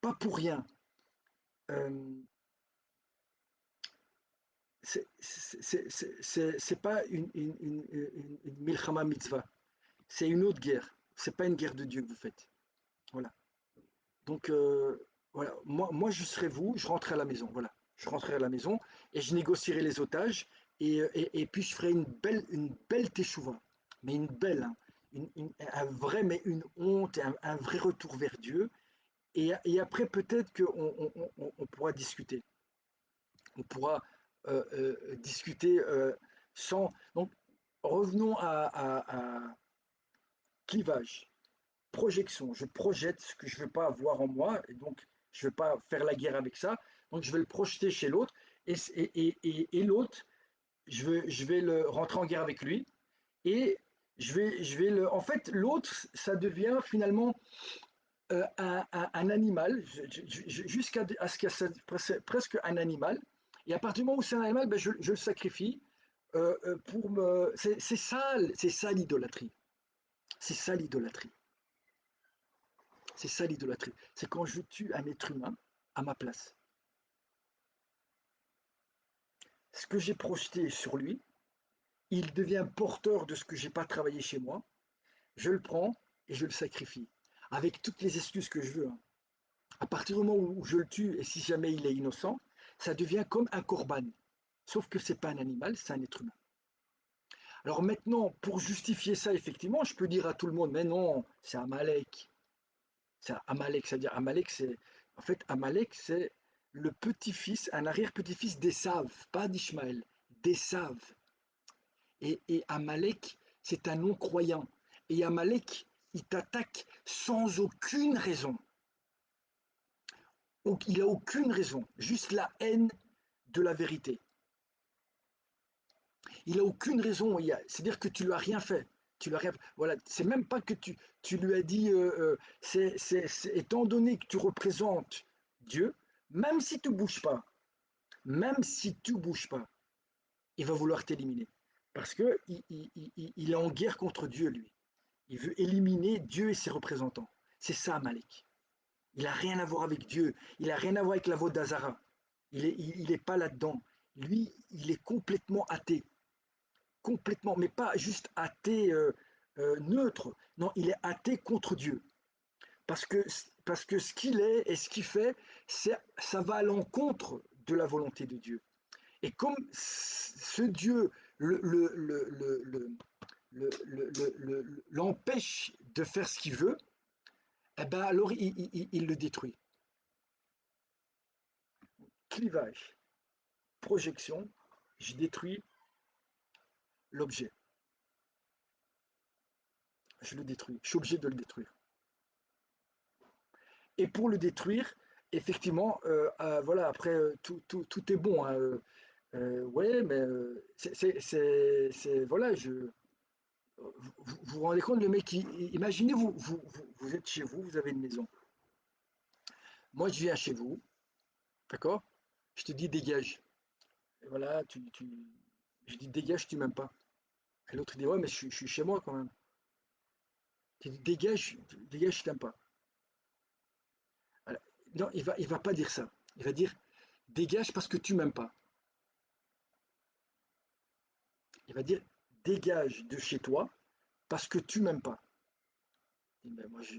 pas pour rien. Euh, c'est pas une milchama mitzvah, c'est une autre guerre. C'est pas une guerre de Dieu que vous faites. Voilà. Donc, voilà, moi, je serais vous, je rentrerai à la maison, voilà. Je rentrerai à la maison et je négocierai les otages et puis je ferai une belle teshuva, mais une belle, hein, un vrai, mais une honte, un vrai retour vers Dieu. Et après, peut-être qu'on pourra discuter. On pourra discuter sans. Donc, revenons à clivage, projection. Je projette ce que je ne veux pas avoir en moi, et donc je ne veux pas faire la guerre avec ça. Donc je vais le projeter chez l'autre, et l'autre, je vais le rentrer en guerre avec lui, et je vais le. En fait, l'autre, ça devient finalement un animal, jusqu'à ce qu'il y ait presque un animal. Et à partir du moment où c'est un animal, ben je le sacrifie pour me. C'est ça l'idolâtrie. C'est ça l'idolâtrie. C'est ça l'idolâtrie. C'est quand je tue un être humain à ma place. Ce que j'ai projeté sur lui, il devient porteur de ce que j'ai pas travaillé chez moi. Je le prends et je le sacrifie. Avec toutes les excuses que je veux, hein. À partir du moment où je le tue et si jamais il est innocent, ça devient comme un corban. Sauf que c'est pas un animal, c'est un être humain. Alors maintenant, pour justifier ça, effectivement, je peux dire à tout le monde, mais non, c'est Amalek. C'est Amalek, c'est-à-dire Amalek, c'est en fait Amalek, c'est le petit-fils, un arrière-petit-fils d'Esav, pas d'Ishmaël, d'Esav. Et Amalek, c'est un non-croyant. Et Amalek, il t'attaque sans aucune raison. Donc, il n'a aucune raison, juste la haine de la vérité. Il n'a aucune raison. C'est-à-dire que tu lui as rien fait. Tu lui as rien, voilà, c'est même pas que tu lui as dit, étant donné que tu représentes Dieu, même si tu bouges pas, même si tu bouges pas, il va vouloir t'éliminer. Parce que il est en guerre contre Dieu, lui. Il veut éliminer Dieu et ses représentants. C'est ça, Malek. Il n'a rien à voir avec Dieu. Il n'a rien à voir avec la Vodazara. Il est pas là-dedans. Lui, il est complètement athée. Complètement. Mais pas juste athée neutre. Non, il est athée contre Dieu. Parce que, parce que ce qu'il est et ce qu'il fait, ça va à l'encontre de la volonté de Dieu. Et comme ce Dieu l'empêche de faire ce qu'il veut, eh ben alors il le détruit. Clivage, projection, je détruis l'objet. Je le détruis. Je suis obligé de le détruire. Et pour le détruire, effectivement, voilà, après, tout est bon. Hein, ouais, mais voilà, vous vous rendez compte, le mec, imaginez, vous êtes chez vous, vous avez une maison. Moi, je viens chez vous, d'accord? Je te dis dégage. Et voilà, je dis dégage, tu m'aimes pas. Et l'autre dit ouais, mais je suis chez moi quand même. Tu dis dégage, dégage, je t'aime pas. Voilà. Non, il va pas dire ça. Il va dire dégage parce que tu m'aimes pas. Il va dire dégage de chez toi parce que tu m'aimes pas. Et ben moi, je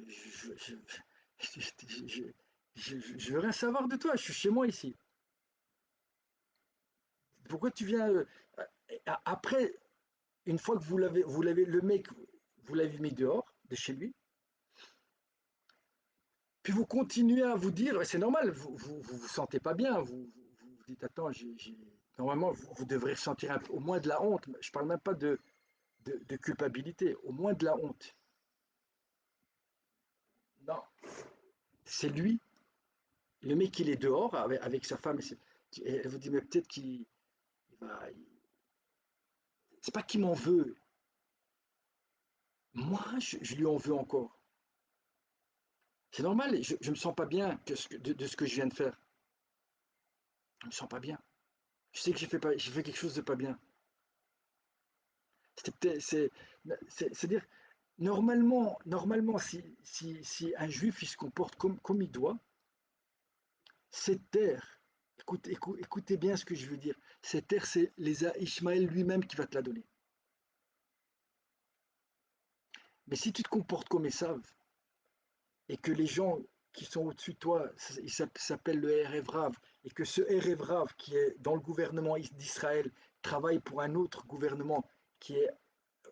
veux rien savoir de toi. Je suis chez moi ici. Pourquoi tu viens après, une fois que le mec, vous l'avez mis dehors de chez lui, puis vous continuez à vous dire, c'est normal, vous sentez pas bien, vous dites attends, normalement vous devrez ressentir au moins de la honte. Je parle même pas de culpabilité, au moins de la honte. Non, c'est lui, le mec il est dehors avec sa femme, et elle vous dit mais peut-être qu'il va, c'est pas qu'il m'en veut, moi je lui en veux encore. C'est normal, je me sens pas bien de ce que je viens de faire. Je me sens pas bien. Je sais que j'ai fait quelque chose de pas bien. C'est-à-dire, normalement si un juif il se comporte comme il doit, cette terre, écoutez bien ce que je veux dire, cette terre, c'est Ishmaël lui-même qui va te la donner. Mais si tu te comportes comme Esav, et que les gens qui sont au-dessus de toi, ils s'appellent le Erevrav, et que ce Erevrav qui est dans le gouvernement d'Israël travaille pour un autre gouvernement qui est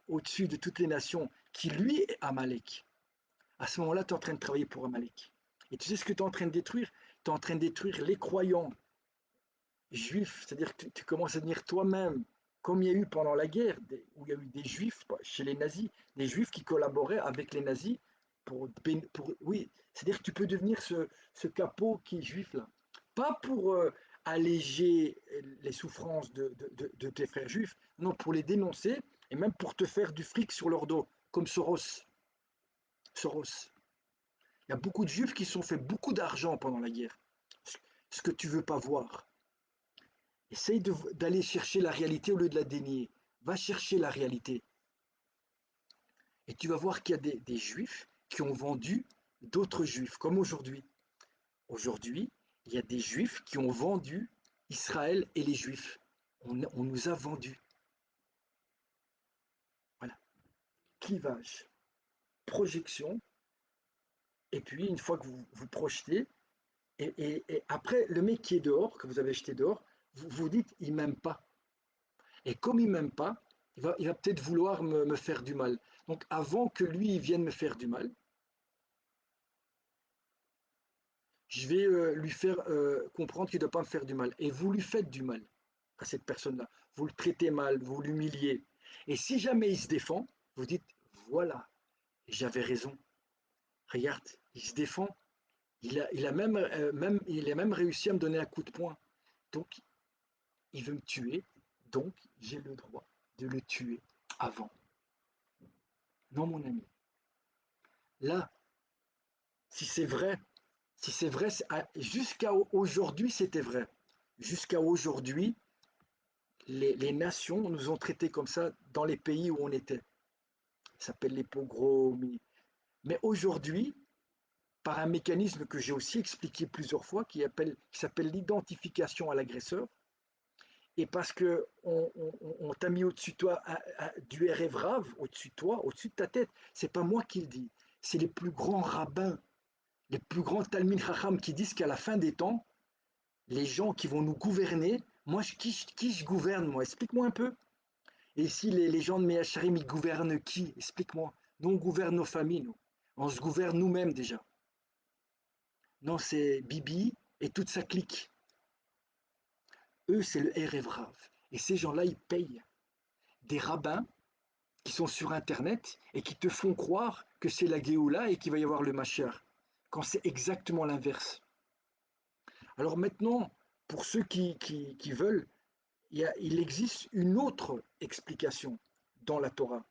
au-dessus de toutes les nations, qui lui est Amalek, à ce moment-là, tu es en train de travailler pour Amalek. Et tu sais ce que tu es en train de détruire? Tu es en train de détruire les croyants juifs, c'est-à-dire que tu commences à devenir toi-même, comme il y a eu pendant la guerre, où il y a eu des juifs chez les nazis, des juifs qui collaboraient avec les nazis oui, c'est-à-dire que tu peux devenir ce capot qui est juif là. Pas pour alléger les souffrances de tes frères juifs, non, pour les dénoncer et même pour te faire du fric sur leur dos, comme Soros. Soros. Il y a beaucoup de juifs qui se sont fait beaucoup d'argent pendant la guerre. Ce que tu veux pas voir. Essaye d'aller chercher la réalité au lieu de la dénier. Va chercher la réalité. Et tu vas voir qu'il y a des juifs qui ont vendu d'autres juifs, comme aujourd'hui. Aujourd'hui, il y a des juifs qui ont vendu Israël et les juifs. On nous a vendus. Voilà. Clivage, projection, et puis une fois que vous projetez, et après, le mec qui est dehors, que vous avez jeté dehors, vous vous dites, il m'aime pas. Et comme il m'aime pas, il va peut-être vouloir me faire du mal. Donc avant que lui il vienne me faire du mal, je vais lui faire comprendre qu'il ne doit pas me faire du mal. Et vous lui faites du mal à cette personne-là. Vous le traitez mal, vous l'humiliez. Et si jamais il se défend, vous dites, voilà, j'avais raison. Regarde, il se défend. Il a même réussi à me donner un coup de poing. Donc, il veut me tuer. donc j'ai le droit de le tuer avant. Non, mon ami. Là, si c'est vrai, si c'est vrai, jusqu'à aujourd'hui, c'était vrai. Jusqu'à aujourd'hui, les nations nous ont traités comme ça dans les pays où on était. Ça s'appelle les pogroms. Mais aujourd'hui, par un mécanisme que j'ai aussi expliqué plusieurs fois, qui s'appelle l'identification à l'agresseur, et parce que on t'a mis au-dessus de toi du Erev au-dessus de toi, au-dessus de ta tête, c'est pas moi qui le dis, c'est les plus grands rabbins, les plus grands Talmid Chacham qui disent qu'à la fin des temps, les gens qui vont nous gouverner, moi, qui je gouverne, moi? Explique-moi un peu. Et si les gens de Meacharim, ils gouvernent qui? Explique-moi. Nous, on gouverne nos familles, nous. On se gouverne nous-mêmes déjà. Non, c'est Bibi et toute sa clique. Eux, c'est le Erev Rav. Et ces gens-là, ils payent des rabbins qui sont sur Internet et qui te font croire que c'est la Géoula et qu'il va y avoir le Mashiach, quand c'est exactement l'inverse. Alors maintenant, pour ceux qui veulent, il existe une autre explication dans la Torah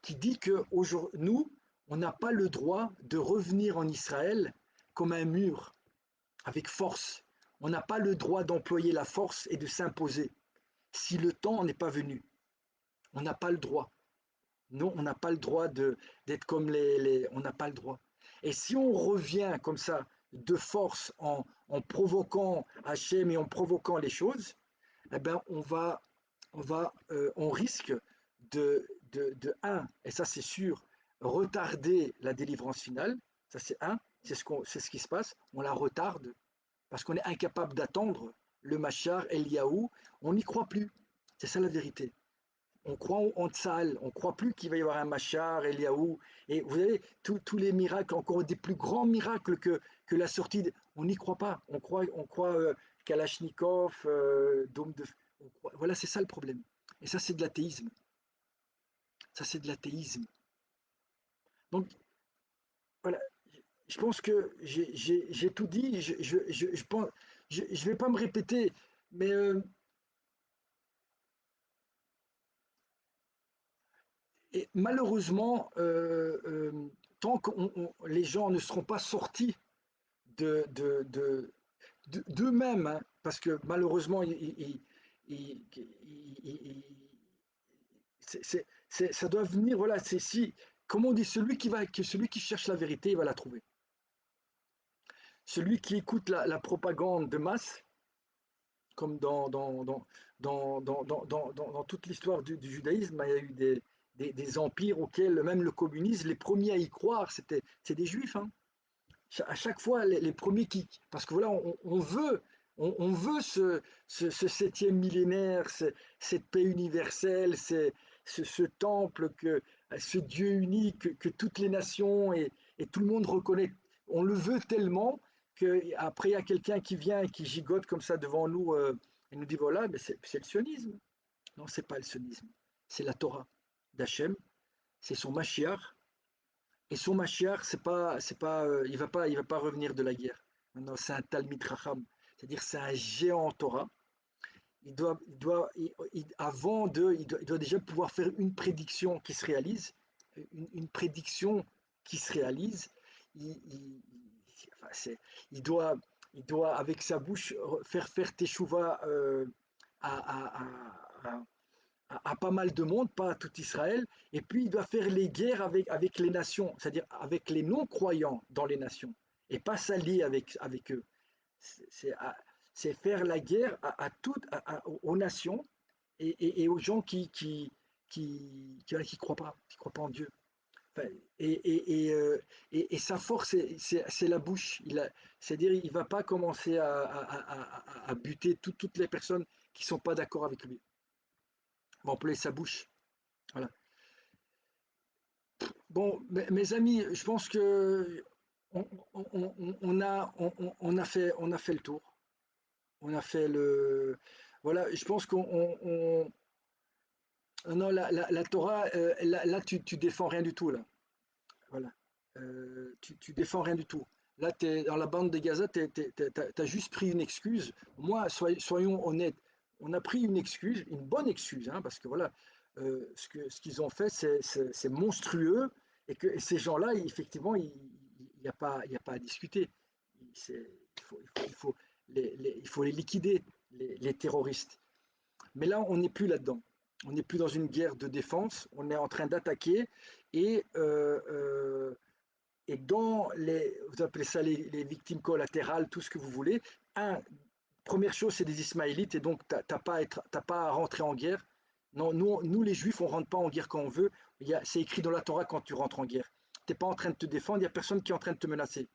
qui dit que nous, on n'a pas le droit de revenir en Israël comme un mur, avec force. On n'a pas le droit d'employer la force et de s'imposer si le temps n'est pas venu. On n'a pas le droit. Non, on n'a pas le droit d'être comme on n'a pas le droit. Et si on revient comme ça de force en provoquant Hachem et en provoquant les choses, eh ben on risque un, et ça c'est sûr, retarder la délivrance finale. Ça c'est un, c'est ce qui se passe. On la retarde parce qu'on est incapable d'attendre le Machar, Eliaou. On n'y croit plus. C'est ça la vérité. On croit en Tzal, on ne croit plus qu'il va y avoir un Machar, Eliaou. Et vous savez, tous les miracles, encore des plus grands miracles que la sortie, on n'y croit pas. On croit Kalachnikov, Dôme de... Voilà, c'est ça le problème. Et ça, c'est de l'athéisme. Ça, c'est de l'athéisme. Donc, voilà, je pense que j'ai tout dit. Je pense, je vais pas me répéter, mais et malheureusement, tant que les gens ne seront pas sortis d'eux-mêmes, hein, parce que malheureusement, il- ça doit venir, voilà, c'est si, comme on dit, celui qui cherche la vérité, il va la trouver. Celui qui écoute la propagande de masse, comme dans toute l'histoire du judaïsme, il y a eu des empires auxquels même le communisme, les premiers à y croire, c'est des juifs. Hein. À chaque fois, les premiers qui... Parce que voilà, on veut ce septième millénaire, cette paix universelle, ce temple, ce Dieu unique que toutes les nations et tout le monde reconnaît. On le veut tellement qu'après, il y a quelqu'un qui vient et qui gigote comme ça devant nous et nous dit, voilà, mais c'est le sionisme. Non, c'est pas le sionisme. C'est la Torah d'Hachem, c'est son Mashiach, et son Mashiach, il va pas revenir de la guerre. Non, c'est un Talmid Racham, c'est-à-dire c'est un géant en Torah. Il doit déjà pouvoir faire une prédiction qui se réalise, une prédiction qui se réalise. Il, il- enfin, il doit, il doit avec sa bouche faire teshuva à, à pas mal de monde, pas à tout Israël, et puis il doit faire les guerres avec les nations, c'est-à-dire avec les non-croyants dans les nations, et pas s'allier avec eux. C'est faire la guerre aux nations et aux gens qui croient pas en Dieu. Enfin, et sa force, c'est la bouche. C'est-à-dire, il ne va pas commencer à buter toutes les personnes qui ne sont pas d'accord avec lui. Il va employer sa bouche. Voilà. Bon, mes amis, je pense que on a fait le tour. On a fait le. Voilà, je pense non, la Torah, là, tu défends rien du tout, là. Voilà. Tu défends rien du tout. Là, dans la bande de Gaza, tu as juste pris une excuse. Moi, soyons honnêtes, on a pris une excuse, une bonne excuse, hein, parce que voilà, ce qu'ils ont fait, c'est monstrueux, et que et ces gens-là, effectivement, il n'y a pas, il y a pas à discuter. Il faut les liquider, les terroristes. Mais là, on n'est plus là-dedans. On n'est plus dans une guerre de défense, on est en train d'attaquer, et, et dans vous appelez ça les victimes collatérales, tout ce que vous voulez. Première chose, c'est des Ismaélites, et donc t'as pas à rentrer en guerre. Non, nous les Juifs, on rentre pas en guerre quand on veut. C'est écrit dans la Torah quand tu rentres en guerre. T'es pas en train de te défendre, il n'y a personne qui est en train de te menacer.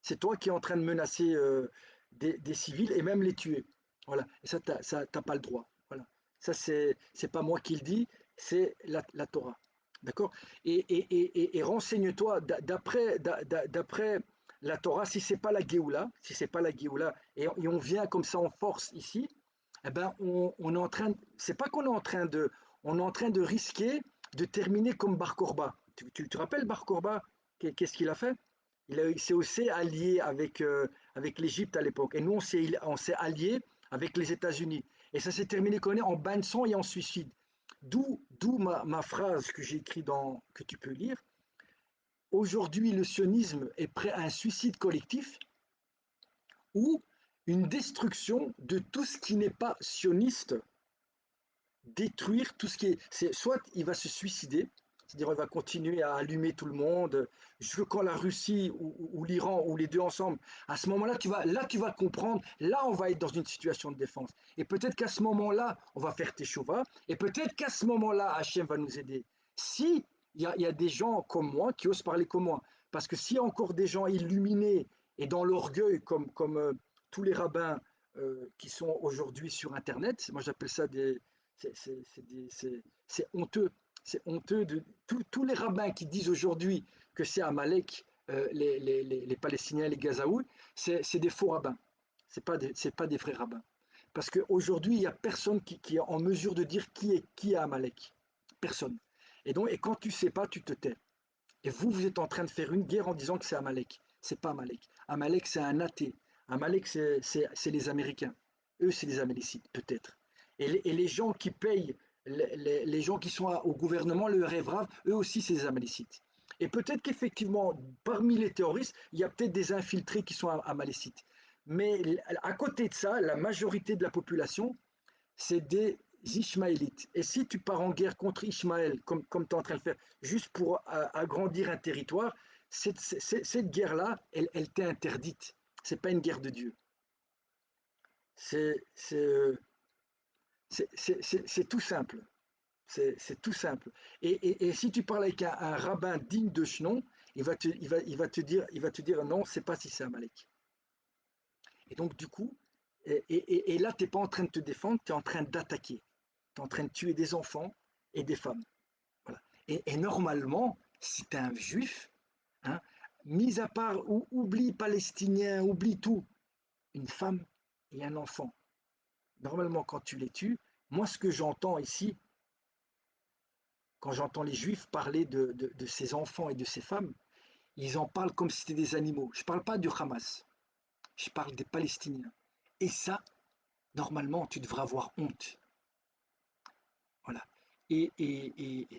C'est toi qui es en train de menacer des civils et même les tuer. Voilà. Et ça, t'as pas le droit. Voilà. Ça, c'est pas moi qui le dis, c'est la Torah. D'accord. Et renseigne-toi d'après la Torah, si c'est pas la Géoula, si c'est pas la Géoula, et on vient comme ça en force ici, eh ben on est en train, c'est pas qu'on est en train de, on est en train de risquer de terminer comme Bar Korba. Tu te rappelles Bar Korba? Qu'est-ce qu'il a fait? Il s'est aussi allié avec l'Égypte à l'époque. Et nous, on s'est allié avec les États-Unis. Et ça s'est terminé en bain de sang et en suicide. D'où ma phrase que j'ai écrite que tu peux lire. Aujourd'hui, le sionisme est prêt à un suicide collectif ou une destruction de tout ce qui n'est pas sioniste, détruire tout ce qui est soit il va se suicider, c'est-à-dire il va continuer à allumer tout le monde jusque quand la Russie ou l'Iran ou les deux ensemble, à ce moment-là tu vas comprendre, là on va être dans une situation de défense, et peut-être qu'à ce moment-là on va faire teshuva, et peut-être qu'à ce moment-là Hachem va nous aider, si il y a des gens comme moi qui osent parler comme moi, parce que s'il y a encore des gens illuminés et dans l'orgueil comme tous les rabbins qui sont aujourd'hui sur internet, moi j'appelle ça c'est honteux. C'est honteux de tous les rabbins qui disent aujourd'hui que c'est Amalek, les Palestiniens, les Gazaouis, c'est des faux rabbins. C'est pas des vrais rabbins. Parce qu'aujourd'hui, il n'y a personne qui est en mesure de dire qui est Amalek. Personne. Et quand tu ne sais pas, tu te tais. Et vous êtes en train de faire une guerre en disant que c'est Amalek. C'est pas Amalek. Amalek, c'est un athée. Amalek, c'est les Américains. Eux, c'est les Amalécites, peut-être. Et les gens qui payent, les gens qui sont au gouvernement, le Révrave, eux aussi, c'est des Amalécites. Et peut-être qu'effectivement, parmi les terroristes, il y a peut-être des infiltrés qui sont amalécites. Mais à côté de ça, la majorité de la population, c'est des Ishmaélites. Et si tu pars en guerre contre Ishmaël, comme tu es en train de le faire, juste pour agrandir un territoire, cette guerre-là, elle t'est interdite. C'est pas une guerre de Dieu. C'est c'est tout simple. C'est tout simple. Et si tu parles avec un rabbin digne de ce nom, il va te dire non, c'est pas si c'est Amalek. Et donc du coup, et là, tu n'es pas en train de te défendre, tu es en train d'attaquer. Tu es en train de tuer des enfants et des femmes. Voilà. Et normalement, si tu es un juif, hein, mis à part, oublie palestinien, oublie tout, une femme et un enfant. Normalement, quand tu les tues, moi, ce que j'entends ici, quand j'entends les juifs parler de ces enfants et de ces femmes, ils en parlent comme si c'était des animaux. Je ne parle pas du Hamas, je parle des Palestiniens. Et ça, normalement, tu devrais avoir honte. Voilà. Et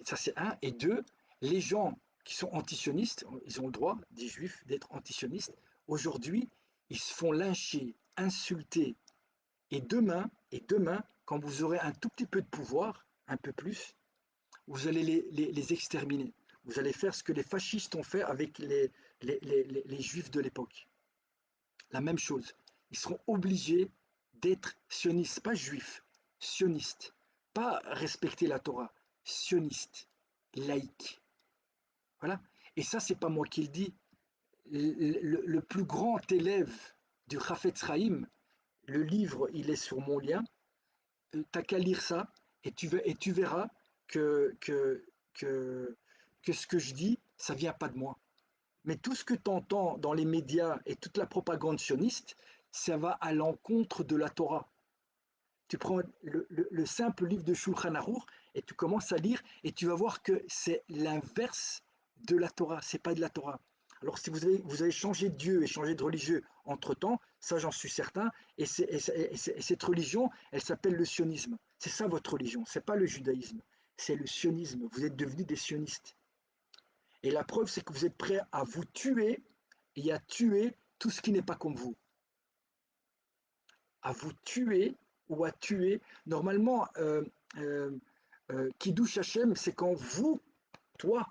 ça, c'est un. Et deux, les gens qui sont antisionistes, ils ont le droit, des juifs, d'être antisionistes. Aujourd'hui, ils se font lyncher, insulter. Et demain, quand vous aurez un tout petit peu de pouvoir, un peu plus, vous allez les exterminer. Vous allez faire ce que les fascistes ont fait avec les juifs de l'époque. La même chose. Ils seront obligés d'être sionistes, pas juifs, sionistes. Pas respecter la Torah, sionistes, laïcs. Voilà. Et ça, c'est pas moi qui le dis. Le plus grand élève du Chafetz Chaim, le livre, il est sur mon lien. T'as qu'à lire ça et tu verras que, que, que, que ce que je dis, ça vient pas de moi. Mais tout ce que tu entends dans les médias et toute la propagande sioniste, ça va à l'encontre de la Torah. Tu prends le simple livre de Shulchan Aruch et tu commences à lire et tu vas voir que c'est l'inverse de la Torah, c'est pas de la Torah. Alors si vous avez changé de Dieu et changé de religieux entre-temps, ça j'en suis certain, et cette religion, elle s'appelle le sionisme. C'est ça votre religion, c'est pas le judaïsme, c'est le sionisme. Vous êtes devenus des sionistes. Et la preuve, c'est que vous êtes prêts à vous tuer et à tuer tout ce qui n'est pas comme vous. À vous tuer ou à tuer. Normalement, Kiddush Hashem, c'est quand vous, toi,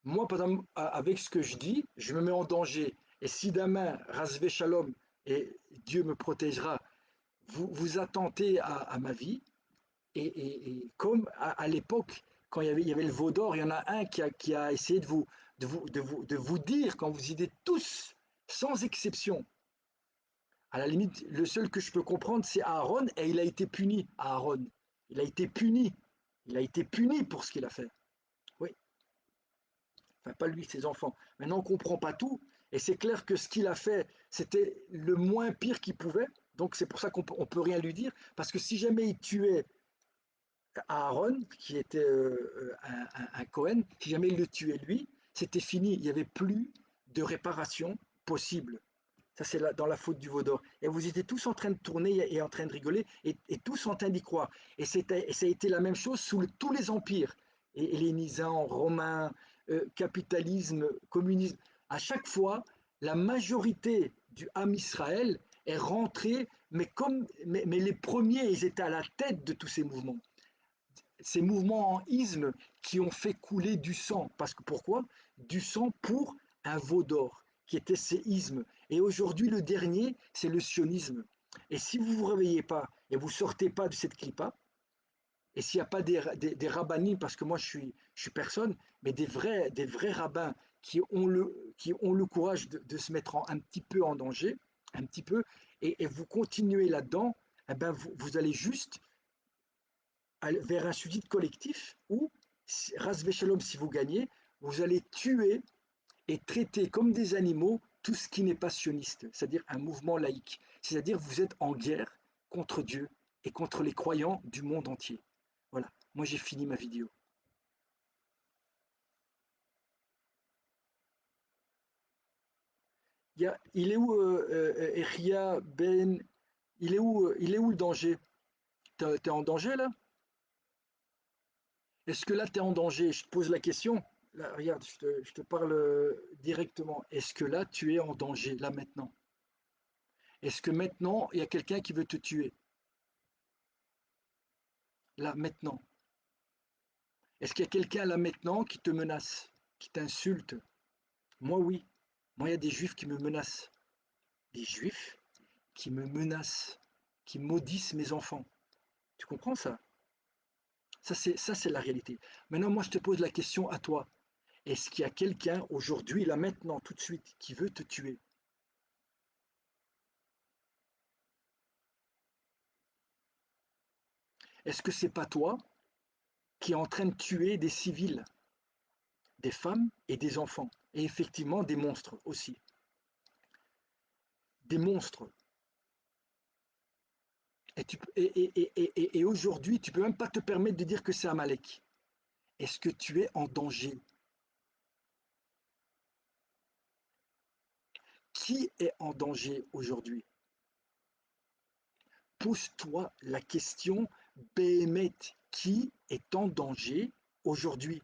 moi, par exemple, avec ce que je dis, je me mets en danger. Et si demain, Razvé Shalom, et Dieu me protégera, vous attentez à ma vie, et comme à l'époque, quand il y avait le veau d'or, il y en a un qui a essayé de vous dire, quand vous y êtes tous, sans exception, à la limite, le seul que je peux comprendre, c'est Aaron, et il a été puni, Aaron. Il a été puni. Il a été puni pour ce qu'il a fait. Oui, enfin pas lui, ses enfants. Maintenant, on ne comprend pas tout, et c'est clair que ce qu'il a fait, c'était le moins pire qu'il pouvait, donc c'est pour ça qu'on ne peut rien lui dire, parce que si jamais il tuait Aaron, qui était un Cohen, si jamais il le tuait lui, c'était fini, il n'y avait plus de réparation possible. Ça, c'est dans la faute du veau d'or. Et vous étiez tous en train de tourner et en train de rigoler, et tous en train d'y croire. Et ça a été la même chose sous tous les empires, hellénisants, romains, capitalisme, communisme. À chaque fois, la majorité du Ham Israël est rentrée, mais les premiers, ils étaient à la tête de tous ces mouvements. Ces mouvements en isme qui ont fait couler du sang. Parce que pourquoi? Du sang pour un veau d'or, qui était ces ismes. Et aujourd'hui, le dernier, c'est le sionisme. Et si vous ne vous réveillez pas et vous ne sortez pas de cette clipa, et s'il n'y a pas des rabbinim, parce que moi je suis personne, mais des vrais rabbins qui ont le courage de se mettre un petit peu en danger, un petit peu, et vous continuez là-dedans, eh ben vous allez juste vers un suicide collectif où, ras shalom, si vous gagnez, vous allez tuer et traiter comme des animaux tout ce qui n'est pas sioniste, c'est-à-dire un mouvement laïque. C'est-à-dire vous êtes en guerre contre Dieu et contre les croyants du monde entier. Voilà, moi j'ai fini ma vidéo. Il est où Echia Ben? Il est où le danger? T'es en danger là? Est-ce que là tu es en danger? Je te pose la question. Là, regarde, je te parle directement. Est-ce que là tu es en danger, là maintenant? Est-ce que maintenant il y a quelqu'un qui veut te tuer? Là maintenant? Est-ce qu'il y a quelqu'un là maintenant qui te menace, qui t'insulte? Moi oui. Moi il y a des juifs qui me menacent. Des juifs qui me menacent, qui maudissent mes enfants. Tu comprends ça? Ça c'est la réalité. Maintenant moi je te pose la question à toi. Est-ce qu'il y a quelqu'un aujourd'hui, là maintenant, tout de suite, qui veut te tuer? Est-ce que c'est pas toi qui est en train de tuer des civils, des femmes et des enfants? Et effectivement des monstres aussi. Des monstres. Et aujourd'hui, tu peux même pas te permettre de dire que c'est Amalek. Est-ce que tu es en danger? Qui est en danger aujourd'hui? Pose-toi la question, Béhémet, qui est en danger aujourd'hui?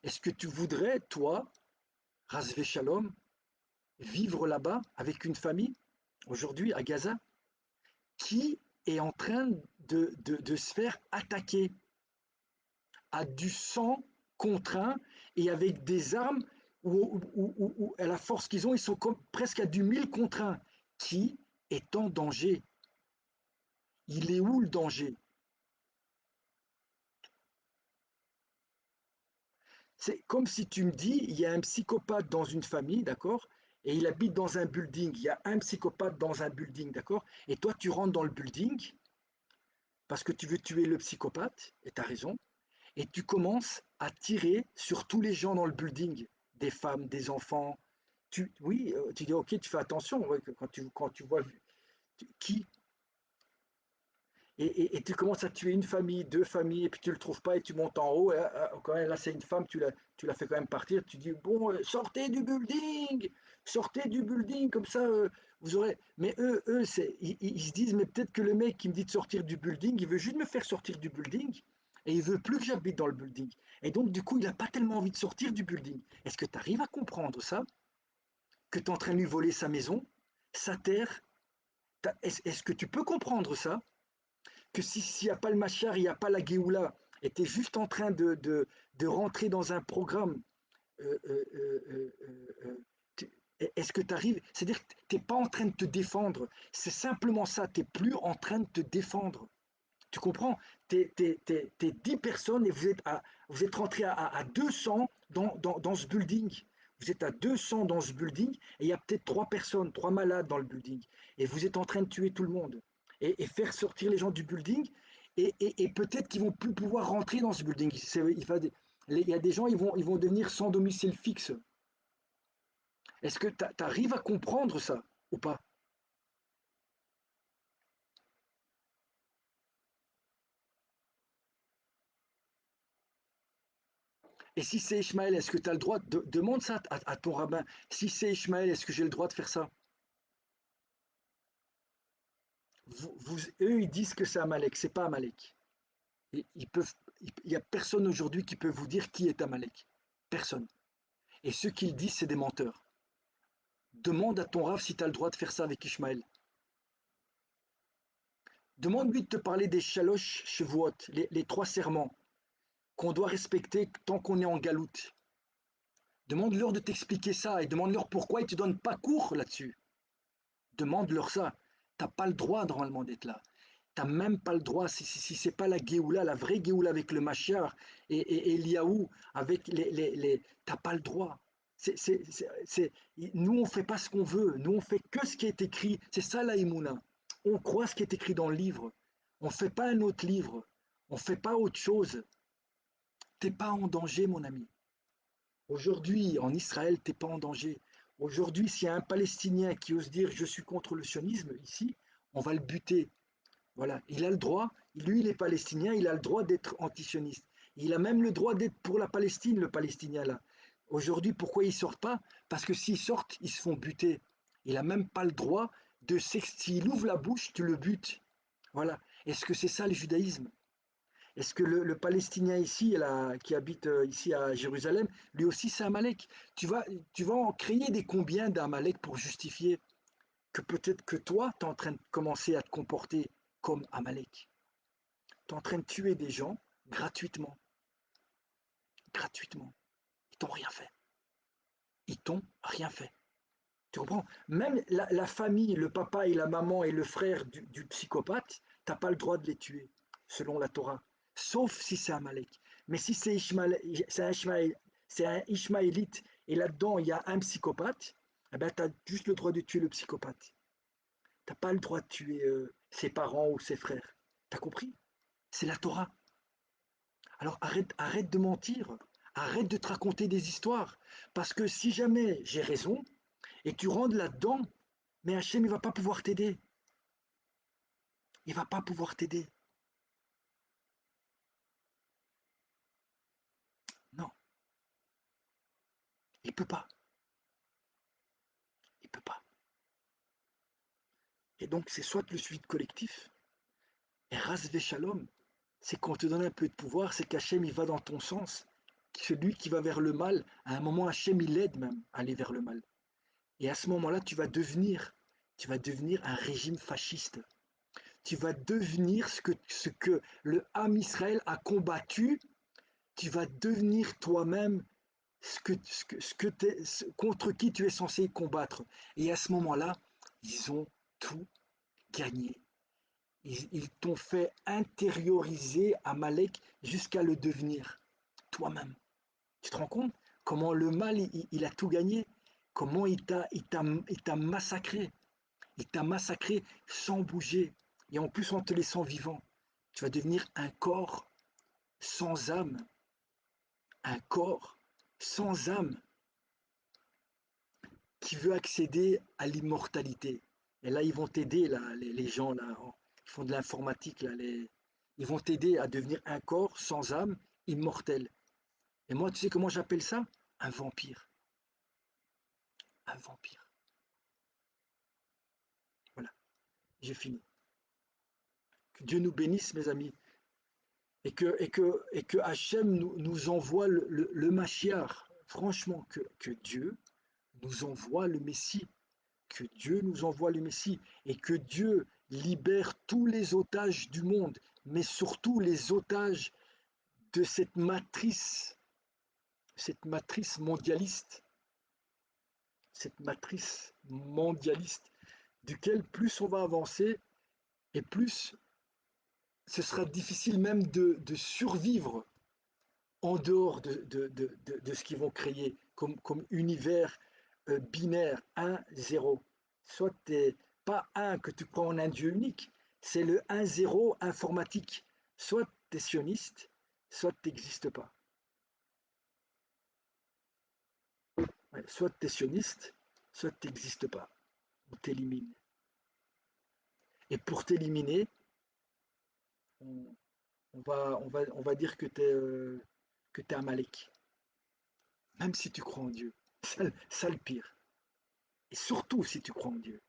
Est-ce que tu voudrais, toi, Razvé Shalom, vivre là-bas avec une famille, aujourd'hui à Gaza, qui est en train de se faire attaquer à du sang contraint et avec des armes où à la force qu'ils ont, ils sont comme, presque à du 1000 contre 1. Qui est en danger? Il est où le danger? C'est comme si tu me dis, il y a un psychopathe dans une famille, d'accord? Et il habite dans un building. Il y a un psychopathe dans un building, d'accord? Et toi, tu rentres dans le building parce que tu veux tuer le psychopathe, et tu as raison, et tu commences à tirer sur tous les gens dans le building, des femmes, des enfants. Oui, tu dis, ok, tu fais attention ouais, quand tu vois qui. et tu commences à tuer une famille, deux familles, et puis tu le trouves pas et tu montes en haut. Quand même, là, c'est une femme, tu la fais quand même partir. Tu dis, bon, sortez du building, comme ça, vous aurez. Mais ils se disent, mais peut-être que le mec qui me dit de sortir du building, il veut juste me faire sortir du building. Et il veut plus que j'habite dans le building. Et donc, du coup, il n'a pas tellement envie de sortir du building. Est-ce que tu arrives à comprendre ça? Que tu es en train de lui voler sa maison, sa terre? Est-ce que tu peux comprendre ça? Que s'il n'y a pas le Machar, il n'y a pas la Géoula, et tu es juste en train de rentrer dans un programme, euh, euh, euh, euh, est-ce que tu arrives? C'est-à-dire que tu n'es pas en train de te défendre. C'est simplement ça, tu n'es plus en train de te défendre. Tu comprends? T'es 10 personnes et vous êtes rentrés à 200 dans ce building. Vous êtes à 200 dans ce building et il y a peut-être 3 personnes, 3 malades dans le building. Et vous êtes en train de tuer tout le monde. Et faire sortir les gens du building. Et peut-être qu'ils vont plus pouvoir rentrer dans ce building. Il y a des gens, ils vont devenir sans domicile fixe. Est-ce que tu arrives à comprendre ça ou pas? Et si c'est Ishmaël, est-ce que tu as le droit de demande ça à ton rabbin? Si c'est Ishmaël, est-ce que j'ai le droit de faire ça? Eux, ils disent que c'est Amalek, c'est pas Amalek. Ils peuvent, il n'y a personne aujourd'hui qui peut vous dire qui est Amalek. Personne. Et ceux qui le disent, c'est des menteurs. Demande à ton Rav si tu as le droit de faire ça avec Ishmaël. Demande-lui de te parler des Shalosh Shavuot, les 3 serments qu'on doit respecter tant qu'on est en galoute. Demande-leur de t'expliquer ça et demande-leur pourquoi ils ne te donnent pas cours là-dessus. Demande-leur ça. T'as pas le droit normalement d'être là. T'as même pas le droit, si c'est pas la Géoula, la vraie Géoula avec le Machar et Eliaou, avec t'as pas le droit. Nous, on fait pas ce qu'on veut. Nous, on fait que ce qui est écrit. C'est ça laImouna. On croit ce qui est écrit dans le livre. On fait pas un autre livre. On fait pas autre chose. T'es pas en danger, mon ami. Aujourd'hui, en Israël, t'es pas en danger. Aujourd'hui, s'il y a un Palestinien qui ose dire je suis contre le sionisme ici, on va le buter. Voilà, il a le droit, lui il est palestinien, il a le droit d'être antisioniste. Il a même le droit d'être pour la Palestine, le Palestinien là. Aujourd'hui, pourquoi ils sortent pas? Parce que s'ils sortent, ils se font buter. Il a même pas le droit de s'il ouvre la bouche, tu le butes. Voilà. Est-ce que c'est ça le judaïsme? Est-ce que le Palestinien ici, là, qui habite ici à Jérusalem, lui aussi c'est Amalek? Tu vas en créer des combien d'Amalek pour justifier que peut-être que toi, tu es en train de commencer à te comporter comme Amalek. Tu es en train de tuer des gens gratuitement. Gratuitement. Ils t'ont rien fait. Ils t'ont rien fait. Tu comprends? Même la famille, le papa et la maman et le frère du psychopathe, tu n'as pas le droit de les tuer, selon la Torah. Sauf si c'est Amalek. Mais si c'est un Ishmaélite et là-dedans il y a un psychopathe, eh ben, tu as juste le droit de tuer le psychopathe. Tu n'as pas le droit de tuer ses parents ou ses frères. T'as compris? C'est la Torah. Alors arrête de mentir. Arrête de te raconter des histoires. Parce que si jamais j'ai raison et tu rentres là-dedans, mais Hachem, il ne va pas pouvoir t'aider. Il ne va pas pouvoir t'aider. Non, il ne peut pas. Il ne peut pas. Et donc, c'est soit le suicide collectif, et ras shalom, c'est qu'on te donne un peu de pouvoir, c'est qu'Hachem, il va dans ton sens. Celui qui va vers le mal, à un moment, Hachem, il aide même à aller vers le mal. Et à ce moment-là, tu vas devenir un régime fasciste. Tu vas devenir ce que le Ham Israël a combattu. Tu vas devenir toi-même contre qui tu es censé combattre. Et à ce moment-là, ils ont tout gagné. Ils t'ont fait intérioriser Amalek jusqu'à le devenir toi-même. Tu te rends compte comment le mal, il a tout gagné? Comment il t'a massacré? Il t'a massacré sans bouger. Et en plus en te laissant vivant. Tu vas devenir un corps sans âme. Un corps sans âme qui veut accéder à l'immortalité. Et là, ils vont t'aider, là, les gens, là. qui font de l'informatique, là, ils vont t'aider à devenir un corps sans âme, immortel. Et moi, tu sais comment j'appelle ça? Un vampire. Un vampire. Voilà, j'ai fini. Que Dieu nous bénisse, mes amis, et que Hachem nous envoie le Mashiach. Franchement, que Dieu nous envoie le Messie, que Dieu nous envoie le Messie, et que Dieu libère tous les otages du monde, mais surtout les otages de cette matrice mondialiste, cette matrice mondialiste, duquel plus on va avancer, et plus ce sera difficile même de survivre en dehors de ce qu'ils vont créer comme univers binaire 1-0. Soit tu n'es pas un que tu prends en un Dieu unique, c'est le 1-0 informatique. Soit tu es sioniste, soit tu n'existes pas. Ouais, soit tu es sioniste, soit tu n'existes pas. On t'élimine. Et pour t'éliminer, on, on va dire que tu es Amalek. Même si tu crois en Dieu. Ça le pire. Et surtout si tu crois en Dieu.